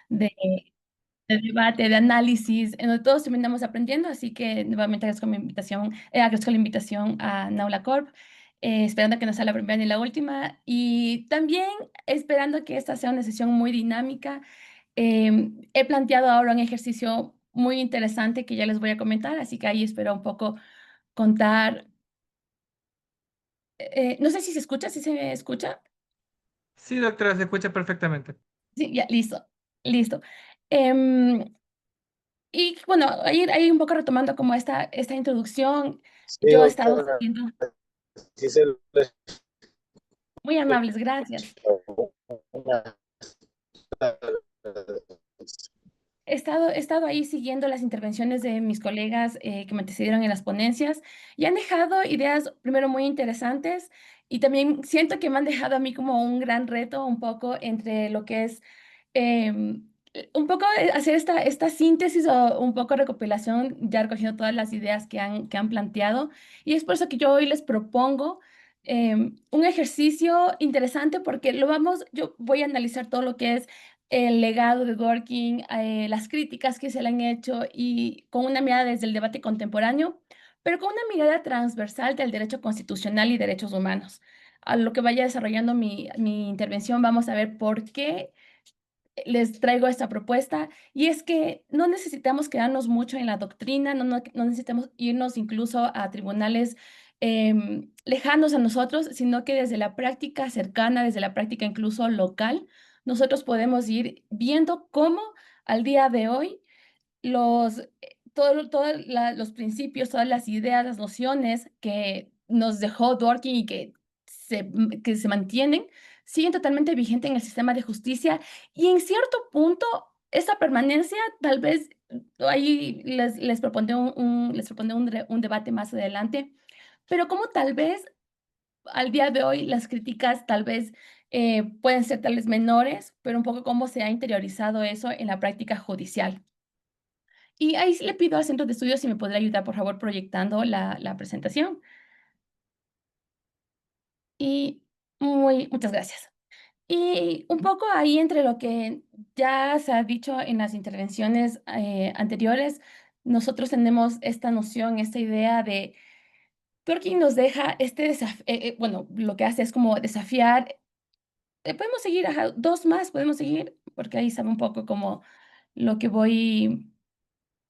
de, de debate, de análisis, en donde todos terminamos aprendiendo, así que nuevamente agradezco la invitación a Naula Corp, esperando que no sea la primera ni la última, y también esperando que esta sea una sesión muy dinámica. He planteado ahora un ejercicio muy interesante que ya les voy a comentar, así que ahí espero un poco contar. No sé si se escucha, si se me escucha. Sí, doctora, se escucha perfectamente. Sí, ya, listo, listo. Em, y bueno, ahí un poco retomando como esta introducción, Sí, yo he estado doctora, siguiendo, sí se le muy amables, gracias. escucha. He estado ahí siguiendo las intervenciones de mis colegas que me antecedieron en las ponencias y han dejado ideas, primero, muy interesantes y también siento que me han dejado a mí como un gran reto un poco entre lo que es un poco hacer esta síntesis o un poco recopilación, ya recogiendo todas las ideas que han planteado. Y es por eso que yo hoy les propongo un ejercicio interesante porque yo voy a analizar todo lo que es el legado de Dworkin, las críticas que se le han hecho y con una mirada desde el debate contemporáneo, pero con una mirada transversal del derecho constitucional y derechos humanos. A lo que vaya desarrollando mi intervención, vamos a ver por qué les traigo esta propuesta. Y es que no necesitamos quedarnos mucho en la doctrina, no necesitamos irnos incluso a tribunales lejanos a nosotros, sino que desde la práctica cercana, desde la práctica incluso local, nosotros podemos ir viendo cómo al día de hoy los principios, todas las ideas, las nociones que nos dejó Dworkin y que se mantienen, siguen totalmente vigentes en el sistema de justicia y en cierto punto esa permanencia tal vez ahí les propondré un debate más adelante, pero como tal vez al día de hoy las críticas tal vez pueden ser tal vez menores, pero un poco cómo se ha interiorizado eso en la práctica judicial. Y ahí sí le pido al centro de estudios si me podría ayudar, por favor, proyectando la presentación. Y muchas gracias. Y un poco ahí entre lo que ya se ha dicho en las intervenciones anteriores, nosotros tenemos esta noción, esta idea de Tolkien nos deja este desafío, bueno, lo que hace es como desafiar, podemos seguir, ajá, dos más, podemos seguir, porque ahí sabe un poco como lo que voy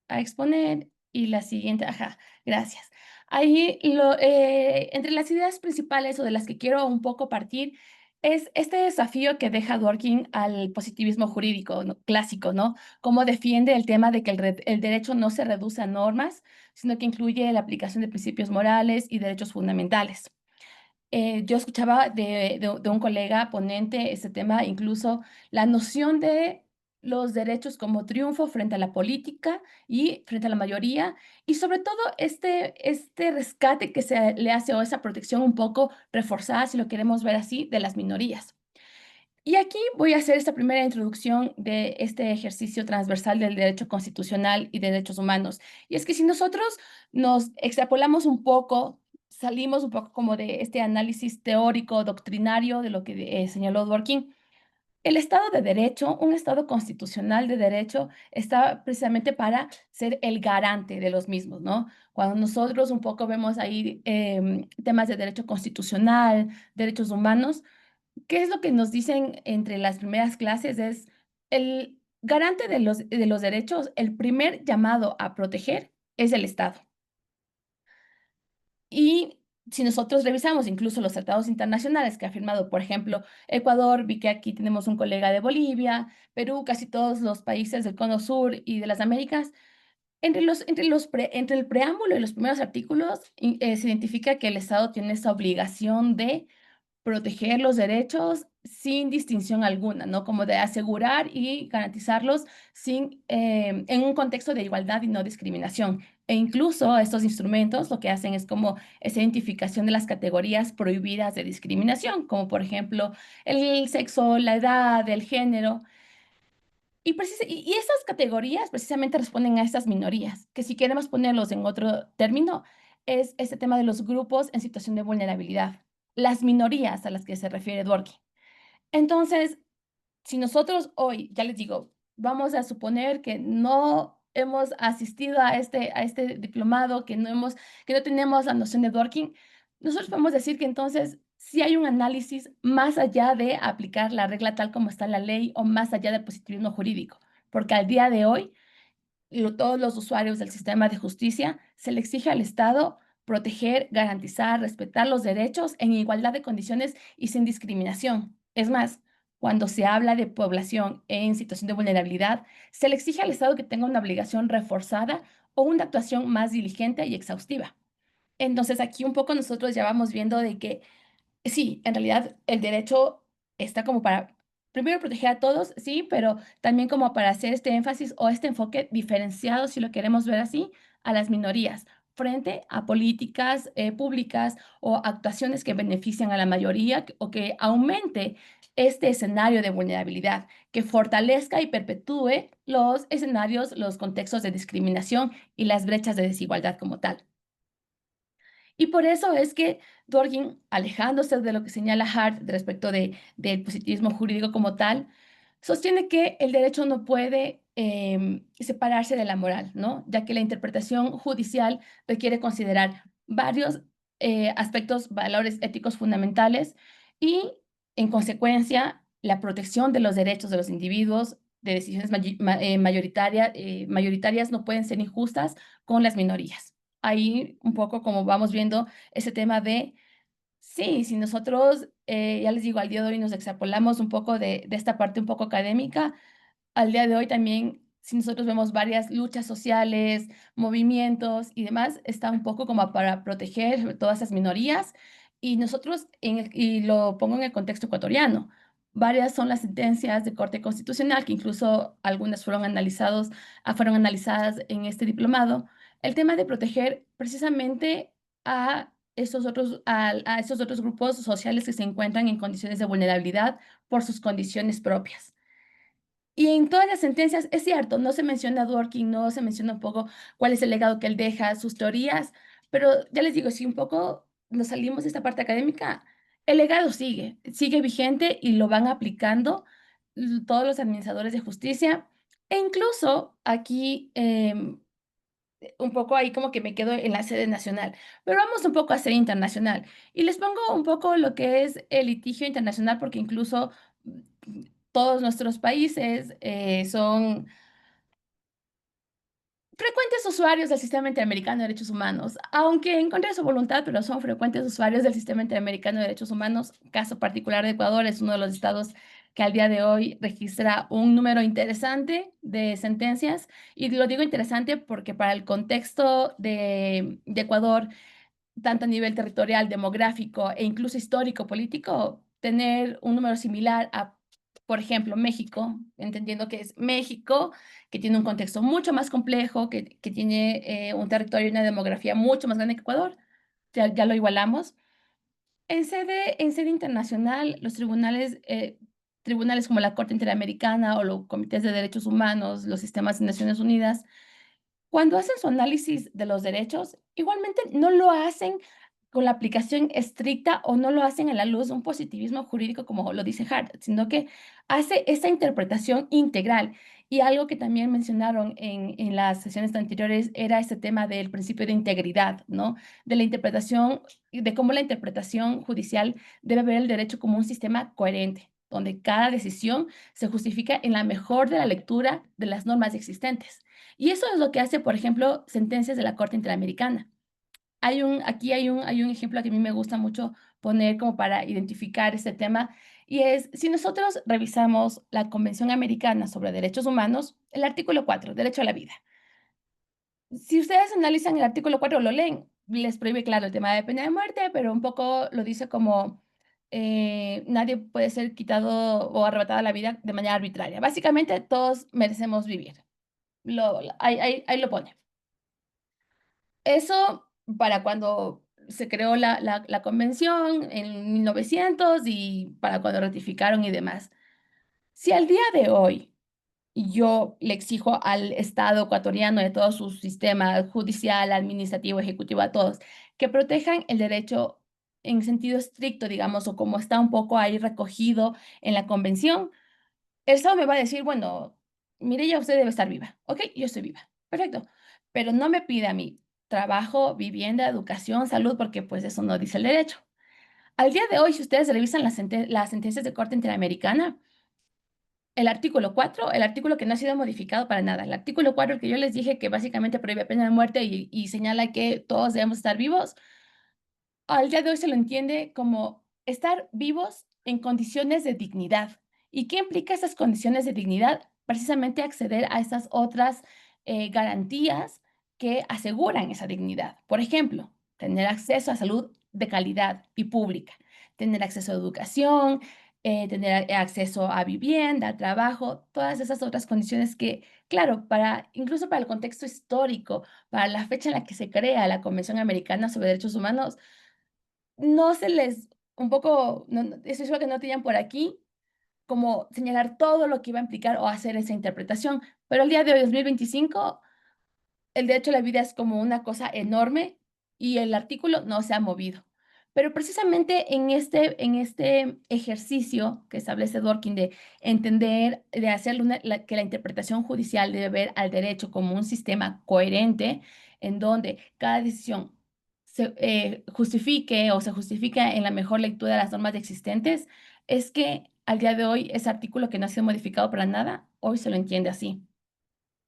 a exponer y la siguiente, ajá, gracias. Ahí, entre las ideas principales o de las que quiero un poco partir, es este desafío que deja Dworkin al positivismo jurídico clásico, ¿no? Cómo defiende el tema de que el derecho no se reduce a normas, sino que incluye la aplicación de principios morales y derechos fundamentales. Yo escuchaba de un colega ponente este tema, incluso la noción de los derechos como triunfo frente a la política y frente a la mayoría, y sobre todo este rescate que se le hace o esa protección un poco reforzada, si lo queremos ver así, de las minorías. Y aquí voy a hacer esta primera introducción de este ejercicio transversal del derecho constitucional y de derechos humanos. Y es que si nosotros nos extrapolamos un poco, salimos un poco como de este análisis teórico, doctrinario de lo que señaló Dworkin, el Estado de Derecho, un Estado constitucional de derecho, está precisamente para ser el garante de los mismos, ¿no? Cuando nosotros un poco vemos ahí temas de derecho constitucional, derechos humanos, ¿qué es lo que nos dicen entre las primeras clases? Es el garante de los derechos, el primer llamado a proteger es el Estado. Y si nosotros revisamos incluso los tratados internacionales que ha firmado, por ejemplo, Ecuador, vi que aquí tenemos un colega de Bolivia, Perú, casi todos los países del Cono Sur y de las Américas, entre el preámbulo y los primeros artículos se identifica que el Estado tiene esa obligación de proteger los derechos sin distinción alguna, ¿no? Como de asegurar y garantizarlos en un contexto de igualdad y no discriminación. E incluso estos instrumentos lo que hacen es como esa identificación de las categorías prohibidas de discriminación, como por ejemplo el sexo, la edad, el género. Y esas categorías precisamente responden a estas minorías, que si queremos ponerlos en otro término, es este tema de los grupos en situación de vulnerabilidad, las minorías a las que se refiere Dworkin. Entonces, si nosotros hoy, ya les digo, vamos a suponer que no hemos asistido a este diplomado, que no tenemos la noción de working, nosotros podemos decir que entonces sí hay un análisis más allá de aplicar la regla tal como está en la ley o más allá del positivismo jurídico, porque al día de hoy todos los usuarios del sistema de justicia se le exige al Estado proteger, garantizar, respetar los derechos en igualdad de condiciones y sin discriminación. Es más, cuando se habla de población en situación de vulnerabilidad, se le exige al Estado que tenga una obligación reforzada o una actuación más diligente y exhaustiva. Entonces, aquí un poco nosotros ya vamos viendo de que sí, en realidad el derecho está como para, primero proteger a todos, sí, pero también como para hacer este énfasis o este enfoque diferenciado, si lo queremos ver así, a las minorías, frente a políticas públicas o actuaciones que benefician a la mayoría o que aumente este escenario de vulnerabilidad, que fortalezca y perpetúe los escenarios, los contextos de discriminación y las brechas de desigualdad como tal. Y por eso es que Dworkin, alejándose de lo que señala Hart respecto del positivismo jurídico como tal, sostiene que el derecho no puede separarse de la moral, ¿no? Ya que la interpretación judicial requiere considerar varios aspectos, valores éticos fundamentales y, en consecuencia, la protección de los derechos de los individuos de decisiones mayoritarias no pueden ser injustas con las minorías. Ahí un poco como vamos viendo ese tema de, sí, si nosotros, ya les digo, al día de hoy nos extrapolamos un poco de esta parte un poco académica, al día de hoy también, si nosotros vemos varias luchas sociales, movimientos y demás, está un poco como para proteger todas esas minorías. Y nosotros, y lo pongo en el contexto ecuatoriano, varias son las sentencias de Corte Constitucional, que incluso algunas fueron analizadas en este diplomado, el tema de proteger precisamente a esos otros grupos sociales que se encuentran en condiciones de vulnerabilidad por sus condiciones propias. Y en todas las sentencias, es cierto, no se menciona a Dworkin, no se menciona un poco cuál es el legado que él deja, sus teorías, pero ya les digo, si un poco nos salimos de esta parte académica, el legado sigue vigente y lo van aplicando todos los administradores de justicia. E incluso aquí, un poco ahí como que me quedo en la sede nacional, pero vamos un poco a sede internacional. Y les pongo un poco lo que es el litigio internacional, porque incluso todos nuestros países son frecuentes usuarios del Sistema Interamericano de Derechos Humanos, aunque en contra de su voluntad, pero son frecuentes usuarios del Sistema Interamericano de Derechos Humanos. Caso particular de Ecuador, es uno de los estados que al día de hoy registra un número interesante de sentencias. Y lo digo interesante porque para el contexto de Ecuador, tanto a nivel territorial, demográfico e incluso histórico, político, tener un número similar a, por ejemplo, México, entendiendo que es México, que tiene un contexto mucho más complejo, que tiene un territorio y una demografía mucho más grande que Ecuador, ya lo igualamos. En sede internacional, los tribunales como la Corte Interamericana o los comités de derechos humanos, los sistemas de Naciones Unidas, cuando hacen su análisis de los derechos, igualmente no lo hacen con la aplicación estricta o no lo hacen a la luz de un positivismo jurídico como lo dice Hart, sino que hace esa interpretación integral. Y algo que también mencionaron en las sesiones anteriores era este tema del principio de integridad, ¿no? De la interpretación, de cómo la interpretación judicial debe ver el derecho como un sistema coherente, donde cada decisión se justifica en la mejor de la lectura de las normas existentes. Y eso es lo que hace, por ejemplo, sentencias de la Corte Interamericana. Hay un ejemplo que a mí me gusta mucho poner como para identificar este tema, y es, si nosotros revisamos la Convención Americana sobre Derechos Humanos, el artículo 4, derecho a la vida. Si ustedes analizan el artículo 4, lo leen, les prohíbe, claro, el tema de pena de muerte, pero un poco lo dice como nadie puede ser quitado o arrebatado la vida de manera arbitraria. Básicamente, todos merecemos vivir. Ahí lo pone. Eso para cuando se creó la convención en 1900 y para cuando ratificaron y demás. Si al día de hoy yo le exijo al Estado ecuatoriano y a todo su sistema judicial, administrativo, ejecutivo, a todos, que protejan el derecho en sentido estricto, digamos, o como está un poco ahí recogido en la convención, el Estado me va a decir, bueno, Mireya, usted debe estar viva. Ok, yo estoy viva. Perfecto. Pero no me pide a mí trabajo, vivienda, educación, salud, porque pues eso no dice el derecho. Al día de hoy, si ustedes revisan las sentencias de Corte Interamericana, el artículo 4, el artículo que no ha sido modificado para nada, el artículo 4, el que yo les dije que básicamente prohíbe pena de muerte y señala que todos debemos estar vivos, al día de hoy se lo entiende como estar vivos en condiciones de dignidad. ¿Y qué implica esas condiciones de dignidad? Precisamente acceder a esas otras garantías que aseguran esa dignidad. Por ejemplo, tener acceso a salud de calidad y pública, tener acceso a educación, tener acceso a vivienda, trabajo, todas esas otras condiciones que, claro, incluso para el contexto histórico, para la fecha en la que se crea la Convención Americana sobre Derechos Humanos, no se les un poco, estoy segura que no tenían por aquí como señalar todo lo que iba a implicar o hacer esa interpretación, pero el día de hoy, 2025, el derecho a la vida es como una cosa enorme y el artículo no se ha movido. Pero precisamente en este ejercicio que establece Dworkin de entender, de hacer que la interpretación judicial debe ver al derecho como un sistema coherente, en donde cada decisión se justifique o se justifica en la mejor lectura de las normas existentes, es que al día de hoy ese artículo que no ha sido modificado para nada, hoy se lo entiende así.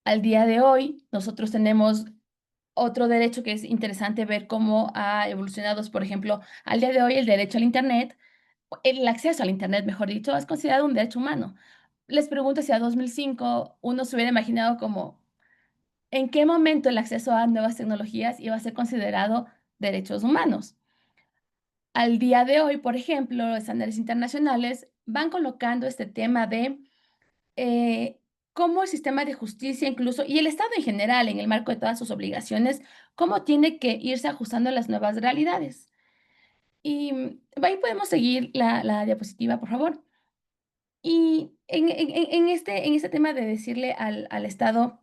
Al día de hoy, nosotros tenemos otro derecho que es interesante ver cómo ha evolucionado, por ejemplo, al día de hoy el derecho al Internet, el acceso al Internet, mejor dicho, es considerado un derecho humano. Les pregunto si a 2005 uno se hubiera imaginado como en qué momento el acceso a nuevas tecnologías iba a ser considerado derechos humanos. Al día de hoy, por ejemplo, los estándares internacionales van colocando este tema de eh, cómo el sistema de justicia incluso, y el Estado en general, en el marco de todas sus obligaciones, cómo tiene que irse ajustando a las nuevas realidades. Y ahí podemos seguir la diapositiva, por favor. Y en este tema de decirle al Estado,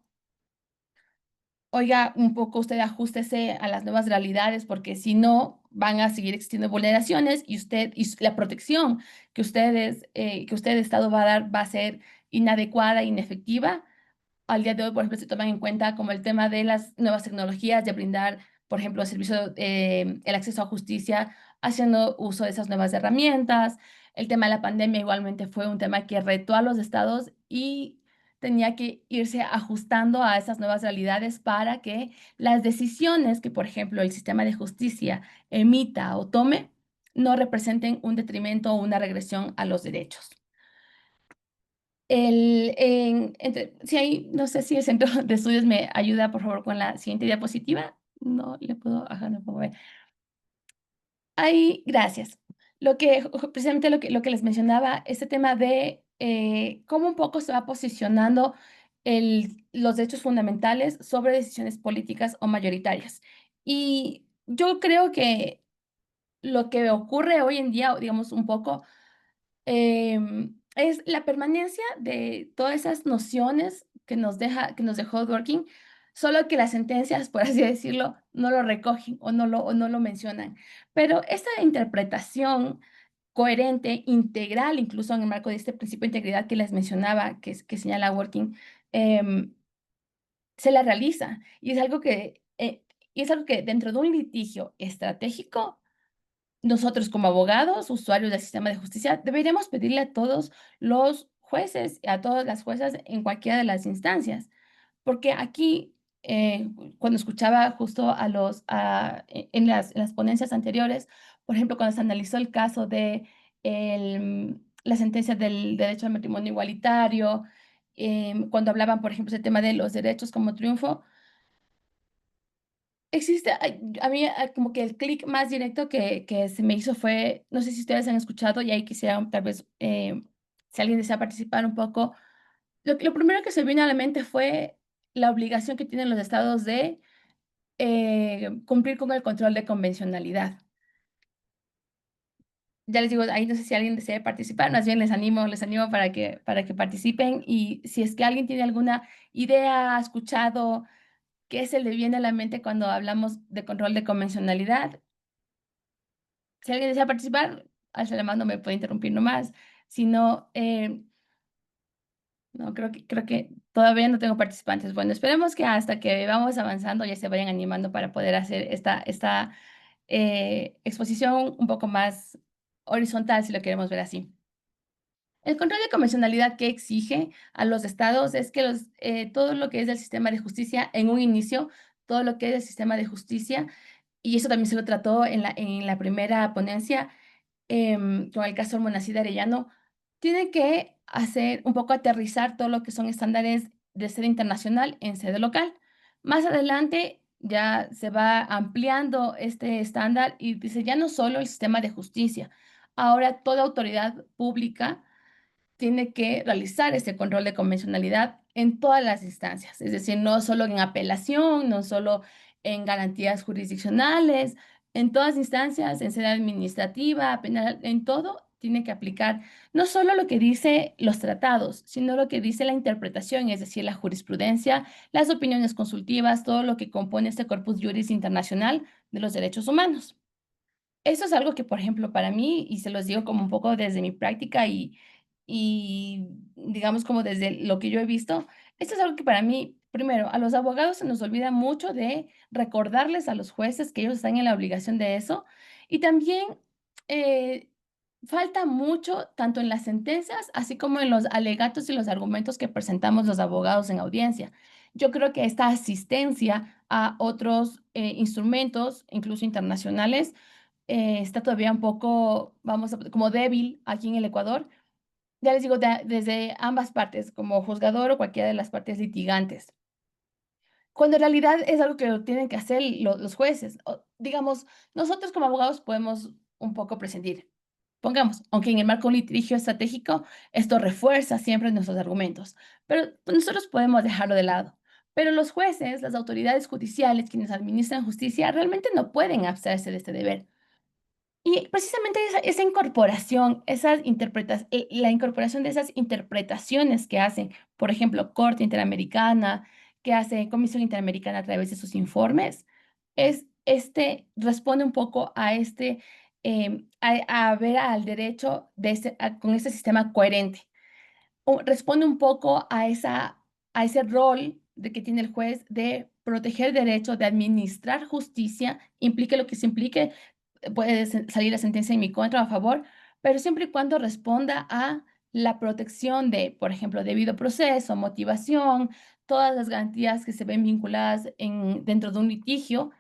oiga, un poco usted ajústese a las nuevas realidades, porque si no, van a seguir existiendo vulneraciones y la protección que usted, Estado, va a dar va a ser inadecuada, inefectiva. Al día de hoy, por ejemplo, se toman en cuenta como el tema de las nuevas tecnologías, de brindar, por ejemplo, el acceso a justicia haciendo uso de esas nuevas herramientas. El tema de la pandemia igualmente fue un tema que retó a los estados y tenía que irse ajustando a esas nuevas realidades para que las decisiones que, por ejemplo, el sistema de justicia emita o tome no representen un detrimento o una regresión a los derechos. Si hay, no sé si el centro de estudios me ayuda, por favor, con la siguiente diapositiva. No le puedo, ajá, no puedo ver. Ahí, gracias. Precisamente lo que les mencionaba, este tema de cómo un poco se va posicionando los derechos fundamentales sobre decisiones políticas o mayoritarias. Y yo creo que lo que ocurre hoy en día, digamos, un poco es la permanencia de todas esas nociones que nos dejó Dworkin, solo que las sentencias, por así decirlo, no lo recogen o no lo mencionan. Pero esa interpretación coherente, integral, incluso en el marco de este principio de integridad que les mencionaba, que señala Dworkin, em, se la realiza. Y es algo que dentro de un litigio estratégico nosotros como abogados, usuarios del sistema de justicia, deberíamos pedirle a todos los jueces, a todas las juezas en cualquiera de las instancias, porque aquí, cuando escuchaba justo en las ponencias anteriores, por ejemplo, cuando se analizó el caso de la sentencia del derecho al matrimonio igualitario, cuando hablaban, por ejemplo, ese tema de los derechos como triunfo, a mí como que el clic más directo que se me hizo fue, no sé si ustedes han escuchado y ahí quisiera tal vez, si alguien desea participar un poco, lo primero que se vino a la mente fue la obligación que tienen los estados de cumplir con el control de convencionalidad. Ya les digo, ahí no sé si alguien desea participar, más bien les animo para que participen y si es que alguien tiene alguna idea, ha escuchado, qué se le viene a la mente cuando hablamos de control de convencionalidad. Si alguien desea participar, alza la mano, me puede interrumpir nomás. Si no, No, creo que todavía no tengo participantes. Bueno, esperemos que hasta que vamos avanzando ya se vayan animando para poder hacer esta exposición un poco más horizontal, si lo queremos ver así. El control de convencionalidad que exige a los estados es que todo lo que es el sistema de justicia, en un inicio, todo lo que es el sistema de justicia, y eso también se lo trató en la primera ponencia, con el caso Monacida Arellano, tiene que hacer un poco aterrizar todo lo que son estándares de sede internacional en sede local. Más adelante ya se va ampliando este estándar y dice ya no solo el sistema de justicia, ahora toda autoridad pública tiene que realizar ese control de convencionalidad en todas las instancias, es decir, no solo en apelación, no solo en garantías jurisdiccionales, en todas instancias, en sede administrativa, penal, en todo, tiene que aplicar no solo lo que dice los tratados, sino lo que dice la interpretación, es decir, la jurisprudencia, las opiniones consultivas, todo lo que compone este corpus juris internacional de los derechos humanos. Eso es algo que, por ejemplo, para mí, y se los digo como un poco desde mi práctica y digamos como desde lo que yo he visto, esto es algo que para mí, primero, a los abogados se nos olvida mucho de recordarles a los jueces que ellos están en la obligación de eso. Y también eh, falta mucho, tanto en las sentencias, así como en los alegatos y los argumentos que presentamos los abogados en audiencia. Yo creo que esta asistencia a otros instrumentos, incluso internacionales, está todavía un poco, como débil aquí en el Ecuador. Ya les digo, desde ambas partes, como juzgador o cualquiera de las partes litigantes. Cuando en realidad es algo que lo tienen que hacer los jueces. Digamos, nosotros como abogados podemos un poco presentir. Pongamos, aunque en el marco de un litigio estratégico, esto refuerza siempre nuestros argumentos, pero pues, nosotros podemos dejarlo de lado. Pero los jueces, las autoridades judiciales, quienes administran justicia, realmente no pueden abstraerse de este deber. Y precisamente esa incorporación, la incorporación de esas interpretaciones que hacen, por ejemplo, Corte Interamericana, que hace Comisión Interamericana a través de sus informes, responde un poco a a ver al derecho con este sistema coherente responde un poco a ese rol de que tiene el juez de proteger derecho, de administrar justicia, implique lo que se implique, puede salir la sentencia en mi contra o a favor, pero siempre y cuando responda a la protección de, por ejemplo, debido proceso, motivación, todas las garantías que se ven vinculadas dentro de un litigio,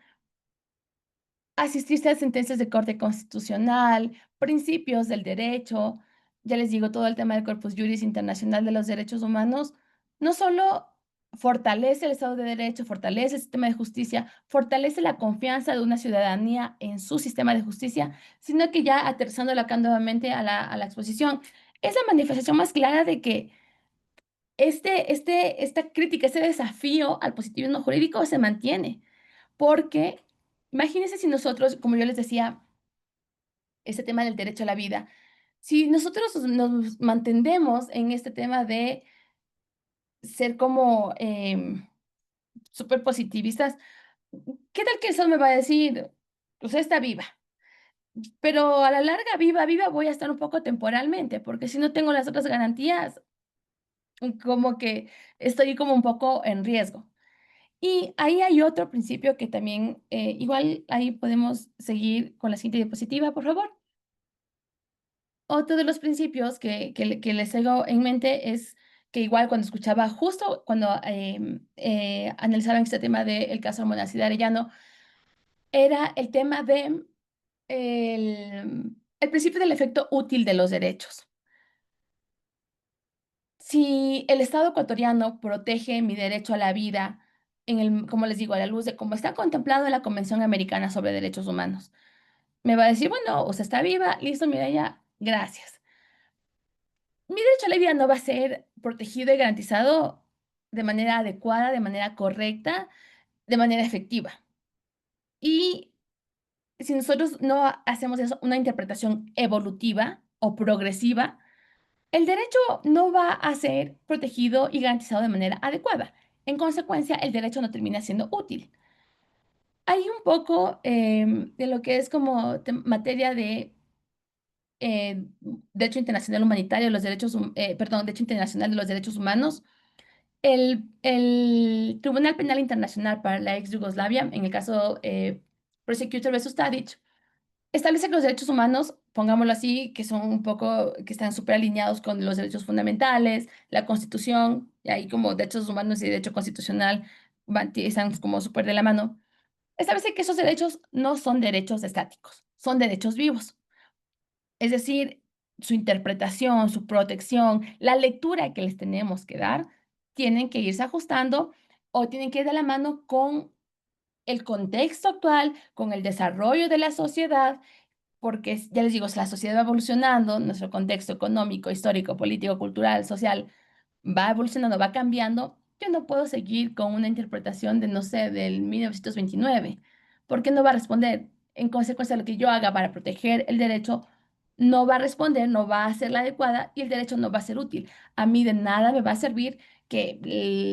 asistirse a sentencias de corte constitucional, principios del derecho, ya les digo, todo el tema del Corpus Juris Internacional de los Derechos Humanos, no solo fortalece el Estado de Derecho, fortalece el sistema de justicia, fortalece la confianza de una ciudadanía en su sistema de justicia, sino que ya aterrizándola acá nuevamente a la exposición, es la manifestación más clara de que esta crítica, este desafío al positivismo jurídico se mantiene. Porque imagínense si nosotros, como yo les decía, este tema del derecho a la vida, si nosotros nos mantendemos en este tema de ser como súper positivistas, ¿qué tal que eso me va a decir? Usted está viva, pero a la larga, viva, viva, voy a estar un poco temporalmente, porque si no tengo las otras garantías, como que estoy como un poco en riesgo. Y ahí hay otro principio que también, igual ahí podemos seguir con la siguiente diapositiva, por favor. Otro de los principios que les traigo en mente es que igual cuando escuchaba, justo cuando analizaban este tema del caso Monacida Arellano, era el tema de el principio del efecto útil de los derechos. Si el Estado ecuatoriano protege mi derecho a la vida, como les digo, a la luz de cómo está contemplado en la Convención Americana sobre Derechos Humanos, me va a decir, bueno, usted está viva, listo, mira ya, gracias. Mi derecho a la vida no va a ser protegido y garantizado de manera adecuada, de manera correcta, de manera efectiva. Y si nosotros no hacemos eso, una interpretación evolutiva o progresiva, el derecho no va a ser protegido y garantizado de manera adecuada. En consecuencia, el derecho no termina siendo útil. Hay un poco de lo que es como materia de Derecho Internacional Humanitario, Derecho Internacional de los Derechos Humanos, el Tribunal Penal Internacional para la ex Yugoslavia, en el caso Prosecutor versus Tadic, establece que los derechos humanos, pongámoslo así, que son un poco, que están súper alineados con los derechos fundamentales, la Constitución, y ahí como derechos humanos y derecho constitucional están como súper de la mano. Establece que esos derechos no son derechos estáticos, son derechos vivos. Es decir, su interpretación, su protección, la lectura que les tenemos que dar, tienen que irse ajustando o tienen que ir de la mano con el contexto actual, con el desarrollo de la sociedad, porque ya les digo, si la sociedad va evolucionando, nuestro contexto económico, histórico, político, cultural, social, va evolucionando, va cambiando, yo no puedo seguir con una interpretación de, no sé, del 1929, porque no va a responder. En consecuencia, lo que yo haga para proteger el derecho no va a responder, no va a ser la adecuada y el derecho no va a ser útil. A mí de nada me va a servir que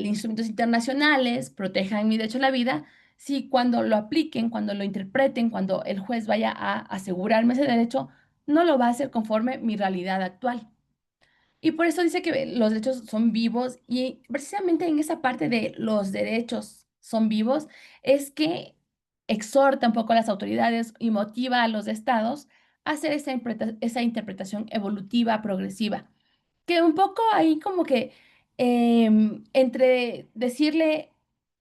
instrumentos internacionales protejan mi derecho a la vida si cuando lo apliquen, cuando lo interpreten, cuando el juez vaya a asegurarme ese derecho, no lo va a hacer conforme mi realidad actual. Y por eso dice que los derechos son vivos y precisamente en esa parte de los derechos son vivos es que exhorta un poco a las autoridades y motiva a los estados a hacer esa interpretación evolutiva, progresiva, que un poco ahí como que entre decirle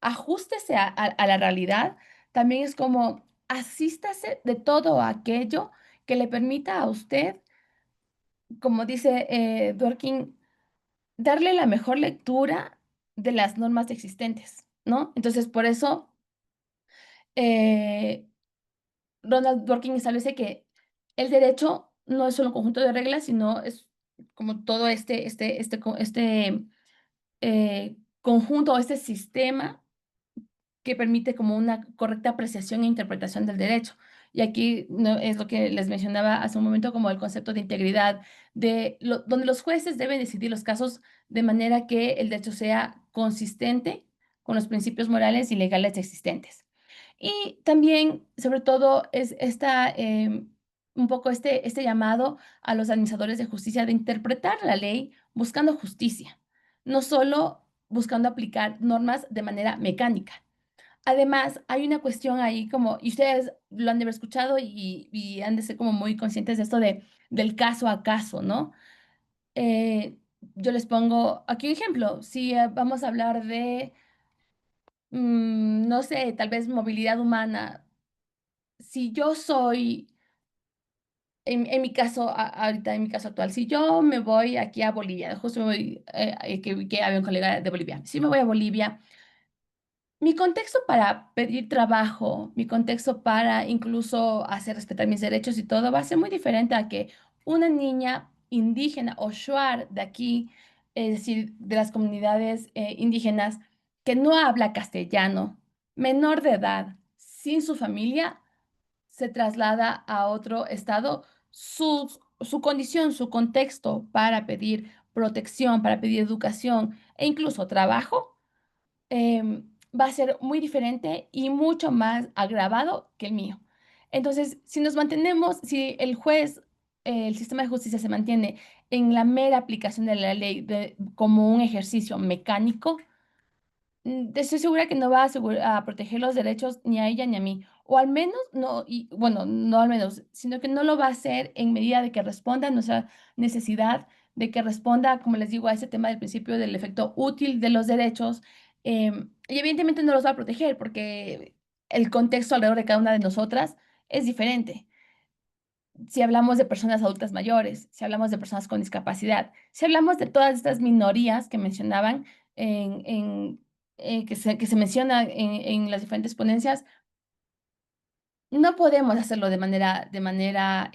ajústese a la realidad, también es como asístase de todo aquello que le permita a usted, como dice Dworkin, darle la mejor lectura de las normas existentes, ¿no? Entonces, por eso, eh, Ronald Dworkin establece que el derecho no es solo un conjunto de reglas, sino es como todo conjunto, este sistema que permite como una correcta apreciación e interpretación del derecho. Y aquí no, es lo que les mencionaba hace un momento como el concepto de integridad, donde los jueces deben decidir los casos de manera que el derecho sea consistente con los principios morales y legales existentes. Y también, sobre todo, es un poco este llamado a los administradores de justicia de interpretar la ley buscando justicia, no solo buscando aplicar normas de manera mecánica. Además, hay una cuestión ahí como, y ustedes lo han de haber escuchado y han de ser como muy conscientes de esto del caso a caso, ¿no? Yo les pongo aquí un ejemplo. Si vamos a hablar de, no sé, tal vez movilidad humana, si yo soy, en mi caso, ahorita en mi caso actual, si yo me voy aquí a Bolivia, justo me voy, que había un colega de Bolivia, si me voy a Bolivia, mi contexto para pedir trabajo, mi contexto para incluso hacer respetar mis derechos y todo va a ser muy diferente a que una niña indígena o shuar de aquí, es decir, de las comunidades indígenas, que no habla castellano, menor de edad, sin su familia, se traslada a otro estado, su condición, su contexto para pedir protección, para pedir educación e incluso trabajo va a ser muy diferente y mucho más agravado que el mío. Entonces, si nos mantenemos, si el juez, el sistema de justicia se mantiene en la mera aplicación de la ley como un ejercicio mecánico, estoy segura que no va a proteger los derechos ni a ella ni a mí. O al menos no, y bueno, no al menos, sino que no lo va a hacer en medida de que responda a nuestra necesidad, de que responda, como les digo, a ese tema del principio del efecto útil de los derechos. Y evidentemente no los va a proteger porque el contexto alrededor de cada una de nosotras es diferente. Si hablamos de personas adultas mayores, si hablamos de personas con discapacidad, si hablamos de todas estas minorías que mencionaban, que se menciona en las diferentes ponencias, no podemos hacerlo de manera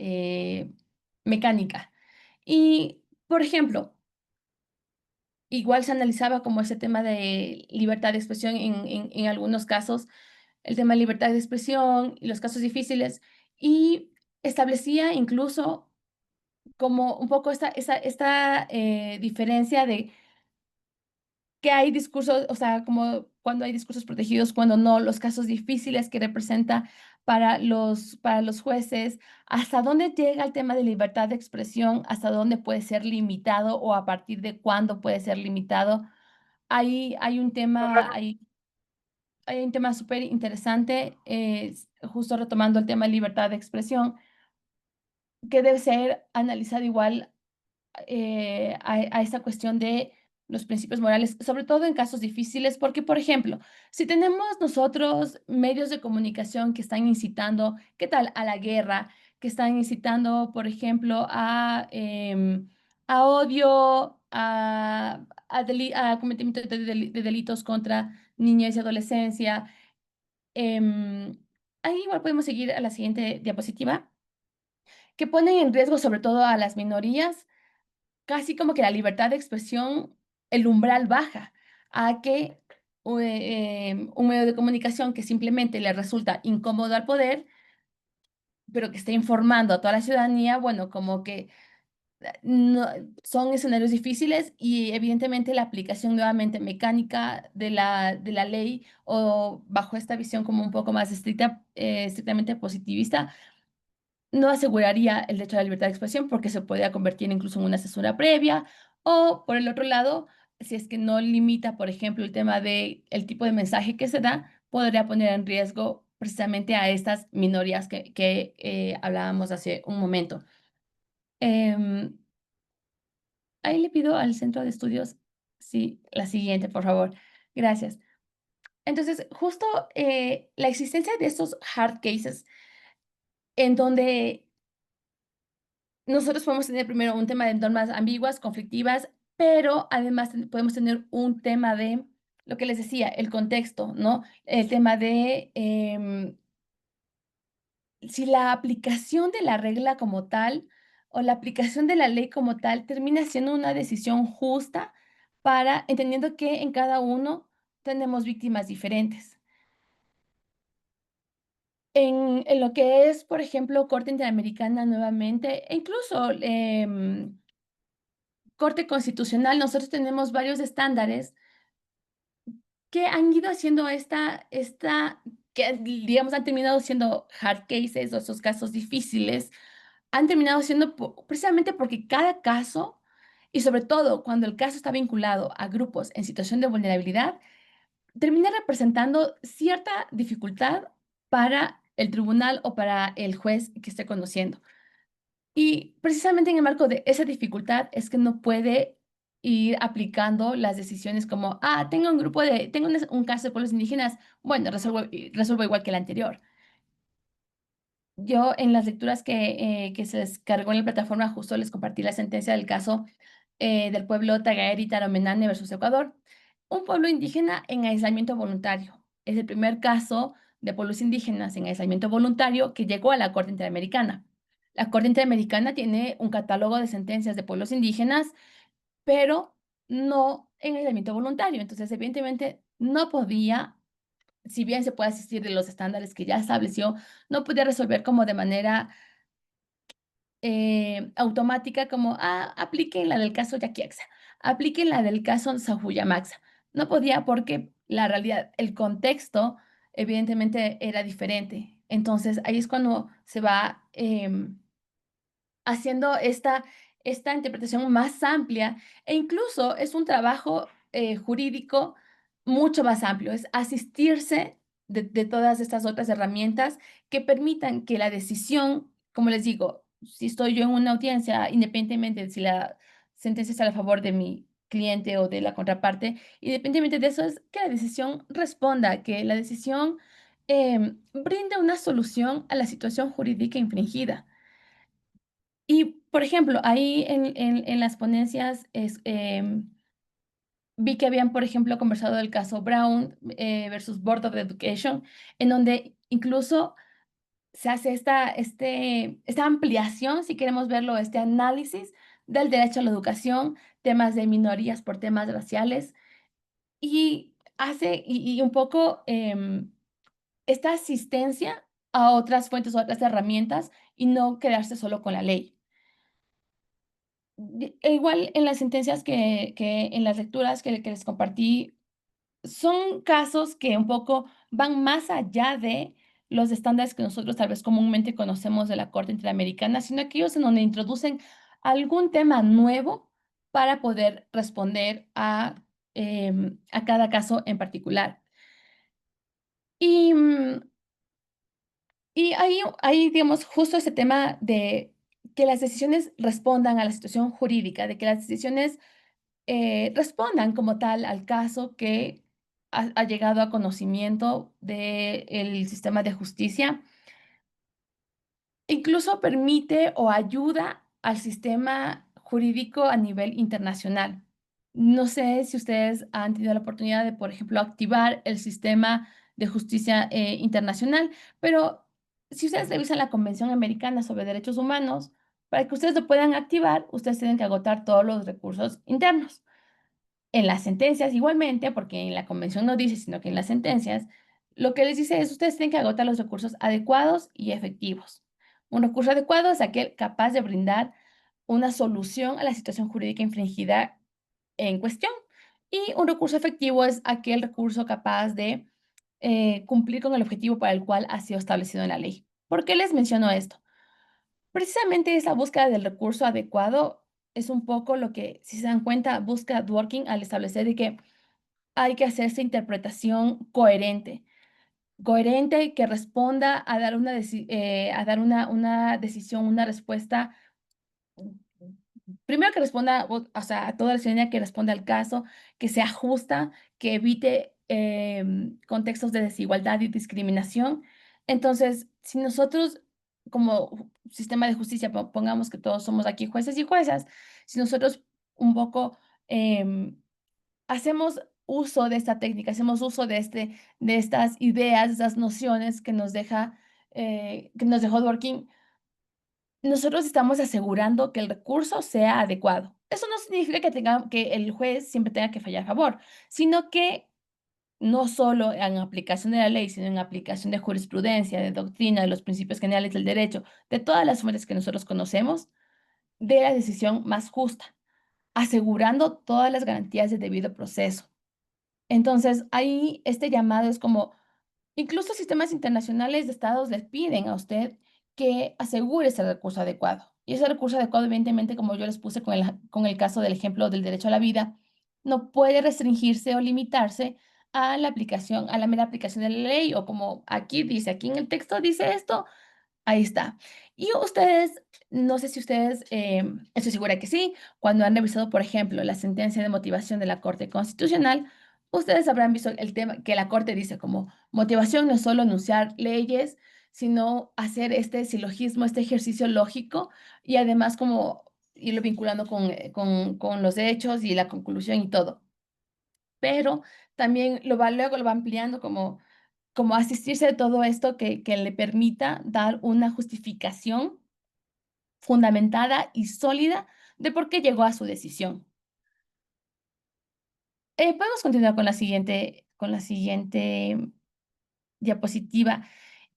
mecánica. Y, por ejemplo, igual se analizaba como ese tema de libertad de expresión en algunos casos, el tema de libertad de expresión y los casos difíciles, y establecía incluso como un poco esta diferencia de que hay discursos, o sea, como cuando hay discursos protegidos, cuando no, los casos difíciles que representa para los jueces, hasta dónde llega el tema de libertad de expresión, hasta dónde puede ser limitado o a partir de cuándo puede ser limitado. Hay un tema, hay un tema súper interesante, justo retomando el tema de libertad de expresión, que debe ser analizado igual a esta cuestión de los principios morales, sobre todo en casos difíciles, porque, por ejemplo, si tenemos nosotros medios de comunicación que están incitando, ¿qué tal? A la guerra, que están incitando, por ejemplo, a odio, a cometimiento de delitos contra niñez y adolescencia. em, Ahí igual podemos seguir a la siguiente diapositiva, que ponen en riesgo sobre todo a las minorías, casi como que la libertad de expresión, el umbral baja a que un medio de comunicación que simplemente le resulta incómodo al poder, pero que está informando a toda la ciudadanía, bueno, como que no, son escenarios difíciles y evidentemente la aplicación nuevamente mecánica de la ley o bajo esta visión como un poco más estricta, estrictamente positivista, no aseguraría el derecho a la libertad de expresión porque se podría convertir incluso en una censura previa o, por el otro lado, si es que no limita, por ejemplo, el tema de el tipo de mensaje que se da, podría poner en riesgo precisamente a estas minorías que hablábamos hace un momento. Em, Ahí le pido al centro de estudios, sí, la siguiente, por favor. Gracias. Entonces, justo la existencia de estos hard cases en donde nosotros podemos tener primero un tema de normas ambiguas, conflictivas, pero además podemos tener un tema de lo que les decía, el contexto, ¿no? El tema de si la aplicación de la regla como tal o la aplicación de la ley como tal termina siendo una decisión justa para, entendiendo que en cada uno tenemos víctimas diferentes. En lo que es, por ejemplo, Corte Interamericana nuevamente, e incluso Corte Constitucional, nosotros tenemos varios estándares que han ido haciendo que digamos han terminado siendo hard cases o esos casos difíciles, han terminado siendo precisamente porque cada caso, y sobre todo cuando el caso está vinculado a grupos en situación de vulnerabilidad, termina representando cierta dificultad para el tribunal o para el juez que esté conociendo. Y precisamente en el marco de esa dificultad es que no puede ir aplicando las decisiones como, tengo un caso de pueblos indígenas, bueno, resuelvo igual que el anterior. Yo en las lecturas que se descargó en la plataforma justo les compartí la sentencia del caso del pueblo Tagaeri Taromenane versus Ecuador, un pueblo indígena en aislamiento voluntario. Es el primer caso de pueblos indígenas en aislamiento voluntario que llegó a la Corte Interamericana. La Corte Interamericana tiene un catálogo de sentencias de pueblos indígenas, pero no en aislamiento voluntario. Entonces, evidentemente, no podía, si bien se puede asistir de los estándares que ya estableció, no podía resolver como de manera automática como, apliquen la del caso Yaquiaxa, apliquen la del caso Sajuyamaxa. No podía porque la realidad, el contexto, evidentemente era diferente. Entonces, ahí es cuando se va haciendo esta interpretación más amplia e incluso es un trabajo jurídico mucho más amplio, es asistirse de todas estas otras herramientas que permitan que la decisión, como les digo, si estoy yo en una audiencia, independientemente de si la sentencia está a favor de mi cliente o de la contraparte, independientemente de eso, es que la decisión responda, que la decisión brinde una solución a la situación jurídica infringida. Y, por ejemplo, ahí en las ponencias vi que habían, por ejemplo, conversado del caso Brown versus Board of Education, en donde incluso se hace esta ampliación, si queremos verlo, este análisis del derecho a la educación, temas de minorías por temas raciales, y hace y un poco esta asistencia a otras fuentes, a otras herramientas, y no quedarse solo con la ley. igual en las sentencias que en las lecturas que les compartí, son casos que un poco van más allá de los estándares que nosotros tal vez comúnmente conocemos de la Corte Interamericana, sino aquellos en donde introducen algún tema nuevo para poder responder a cada caso en particular. Y, y ahí, digamos, justo ese tema de que las decisiones respondan a la situación jurídica, de que las decisiones respondan como tal al caso que ha llegado a conocimiento del sistema de justicia. Incluso permite o ayuda al sistema jurídico a nivel internacional. No sé si ustedes han tenido la oportunidad de, por ejemplo, activar el sistema de justicia internacional, pero si ustedes revisan la Convención Americana sobre Derechos Humanos, para que ustedes lo puedan activar, ustedes tienen que agotar todos los recursos internos. En las sentencias igualmente, porque en la convención no dice, sino que en las sentencias, lo que les dice es, ustedes tienen que agotar los recursos adecuados y efectivos. Un recurso adecuado es aquel capaz de brindar una solución a la situación jurídica infringida en cuestión. Y un recurso efectivo es aquel recurso capaz de cumplir con el objetivo para el cual ha sido establecido en la ley. ¿Por qué les menciono esto? Precisamente esa búsqueda del recurso adecuado es un poco lo que, si se dan cuenta, busca Dworkin al establecer de que hay que hacer esa interpretación coherente, coherente que responda a dar a dar una decisión, una respuesta, primero que responda, o sea, a toda la ciudadanía que responda al caso, que sea justa, que evite contextos de desigualdad y discriminación. Entonces, si nosotros como sistema de justicia, pongamos que todos somos aquí jueces y juezas, si nosotros un poco em, hacemos uso de esta técnica, hacemos uso de estas ideas, de estas nociones que nos que nos dejó Dworkin, nosotros estamos asegurando que el recurso sea adecuado. Eso no significa que el juez siempre tenga que fallar a favor, sino que no solo en aplicación de la ley, sino en aplicación de jurisprudencia, de doctrina, de los principios generales del derecho, de todas las fuentes que nosotros conocemos, de la decisión más justa, asegurando todas las garantías de debido proceso. Entonces, ahí este llamado es como, incluso sistemas internacionales de estados les piden a usted que asegure ese recurso adecuado. Y ese recurso adecuado, evidentemente, como yo les puse con el caso del ejemplo del derecho a la vida, no puede restringirse o limitarse a la aplicación, a la mera aplicación de la ley, o como aquí dice, aquí en el texto dice esto, ahí está. Y ustedes, no sé si ustedes, estoy segura que sí, cuando han revisado, por ejemplo, la sentencia de motivación de la Corte Constitucional, ustedes habrán visto el tema que la Corte dice como motivación no es solo enunciar leyes, sino hacer este silogismo, este ejercicio lógico y además como irlo vinculando con los hechos y la conclusión y todo. Pero también luego lo va ampliando como asistirse de todo esto que le permita dar una justificación fundamentada y sólida de por qué llegó a su decisión. Podemos continuar con la siguiente diapositiva.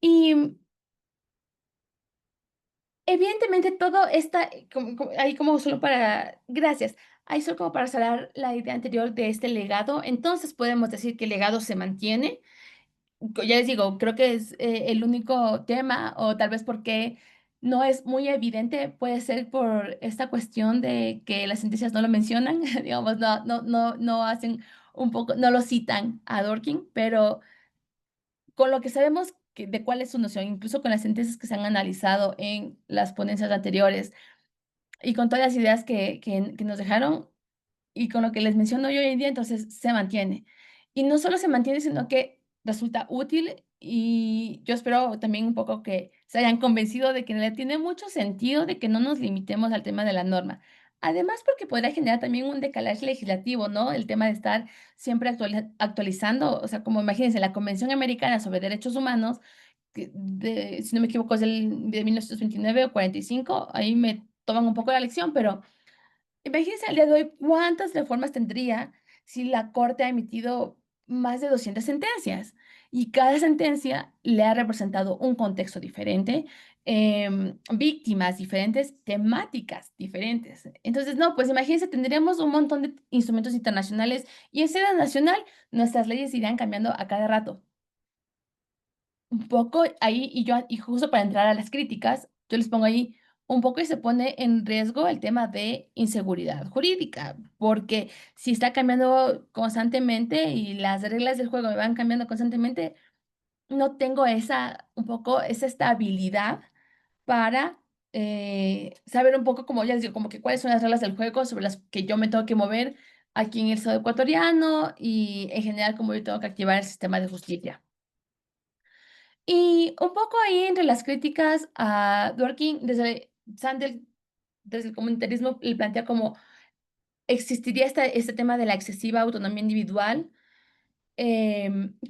Y evidentemente todo está ahí como solo para, gracias, ahí solo como para cerrar la idea anterior de este legado. Entonces podemos decir que el legado se mantiene. Ya les digo, creo que es el único tema, o tal vez porque no es muy evidente, puede ser por esta cuestión de que las sentencias no lo mencionan, digamos, no hacen un poco, no lo citan a Dworkin, pero con lo que sabemos de cuál es su noción, incluso con las sentencias que se han analizado en las ponencias anteriores y con todas las ideas que nos dejaron, y con lo que les menciono yo hoy en día, entonces se mantiene. Y no solo se mantiene, sino que resulta útil y yo espero también un poco que se hayan convencido de que le tiene mucho sentido de que no nos limitemos al tema de la norma. Además, porque podrá generar también un decalaje legislativo, ¿no? El tema de estar siempre actualizando, o sea, como imagínense, la Convención Americana sobre Derechos Humanos, si no me equivoco, es de 1929 o 45, ahí me toman un poco la lección, pero imagínense al día de hoy cuántas reformas tendría si la Corte ha emitido más de 200 sentencias y cada sentencia le ha representado un contexto diferente, víctimas diferentes, temáticas diferentes. Entonces, no, pues imagínense, tendríamos un montón de instrumentos internacionales y en sede nacional nuestras leyes irían cambiando a cada rato. Un poco ahí, y justo para entrar a las críticas, yo les pongo ahí un poco y se pone en riesgo el tema de inseguridad jurídica, porque si está cambiando constantemente y las reglas del juego me van cambiando constantemente, no tengo esa, un poco, esa estabilidad para saber un poco, como ya les digo, como que cuáles son las reglas del juego sobre las que yo me tengo que mover aquí en el Estado ecuatoriano y en general cómo yo tengo que activar el sistema de justicia. Y un poco ahí entre las críticas a Dworkin, desde Sandel, desde el comunitarismo, le plantea como existiría este tema de la excesiva autonomía individual,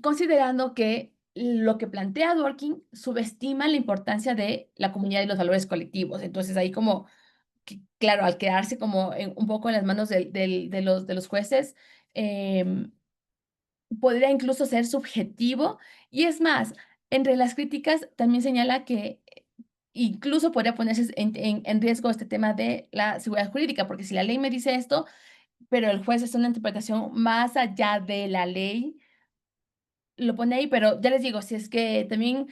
considerando que lo que plantea Dworkin subestima la importancia de la comunidad y los valores colectivos. Entonces ahí como, claro, al quedarse como un poco en las manos de los jueces, em, podría incluso ser subjetivo. Y es más, entre las críticas también señala que incluso podría ponerse en riesgo este tema de la seguridad jurídica, porque si la ley me dice esto, pero el juez hace una interpretación más allá de la ley, lo pone ahí, pero ya les digo, si es que también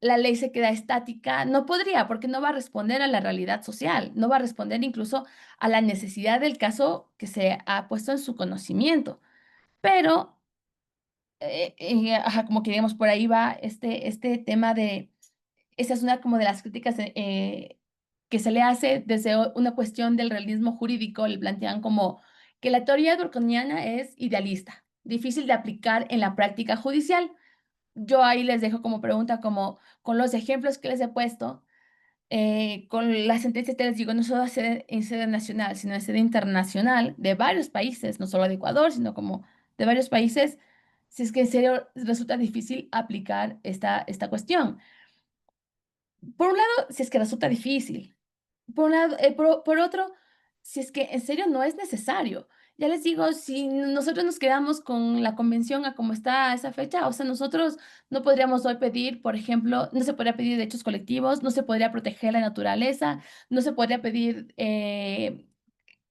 la ley se queda estática, no podría, porque no va a responder a la realidad social, no va a responder incluso a la necesidad del caso que se ha puesto en su conocimiento. Pero ajá, como que digamos, por ahí va este tema de, esa es una como de las críticas que se le hace desde una cuestión del realismo jurídico, le plantean como que la teoría durkheimiana es idealista, difícil de aplicar en la práctica judicial. Yo ahí les dejo como pregunta, como con los ejemplos que les he puesto, con las sentencias, te les digo, no solo en sede nacional, sino en sede internacional de varios países, no solo de Ecuador, sino como de varios países, si es que en serio resulta difícil aplicar esta cuestión. Por un lado, si es que resulta difícil. Por un lado, por otro, si es que en serio no es necesario. Ya les digo, si nosotros nos quedamos con la convención a como está a esa fecha, o sea, nosotros no podríamos hoy pedir, por ejemplo, no se podría pedir derechos colectivos, no se podría proteger la naturaleza, no se podría pedir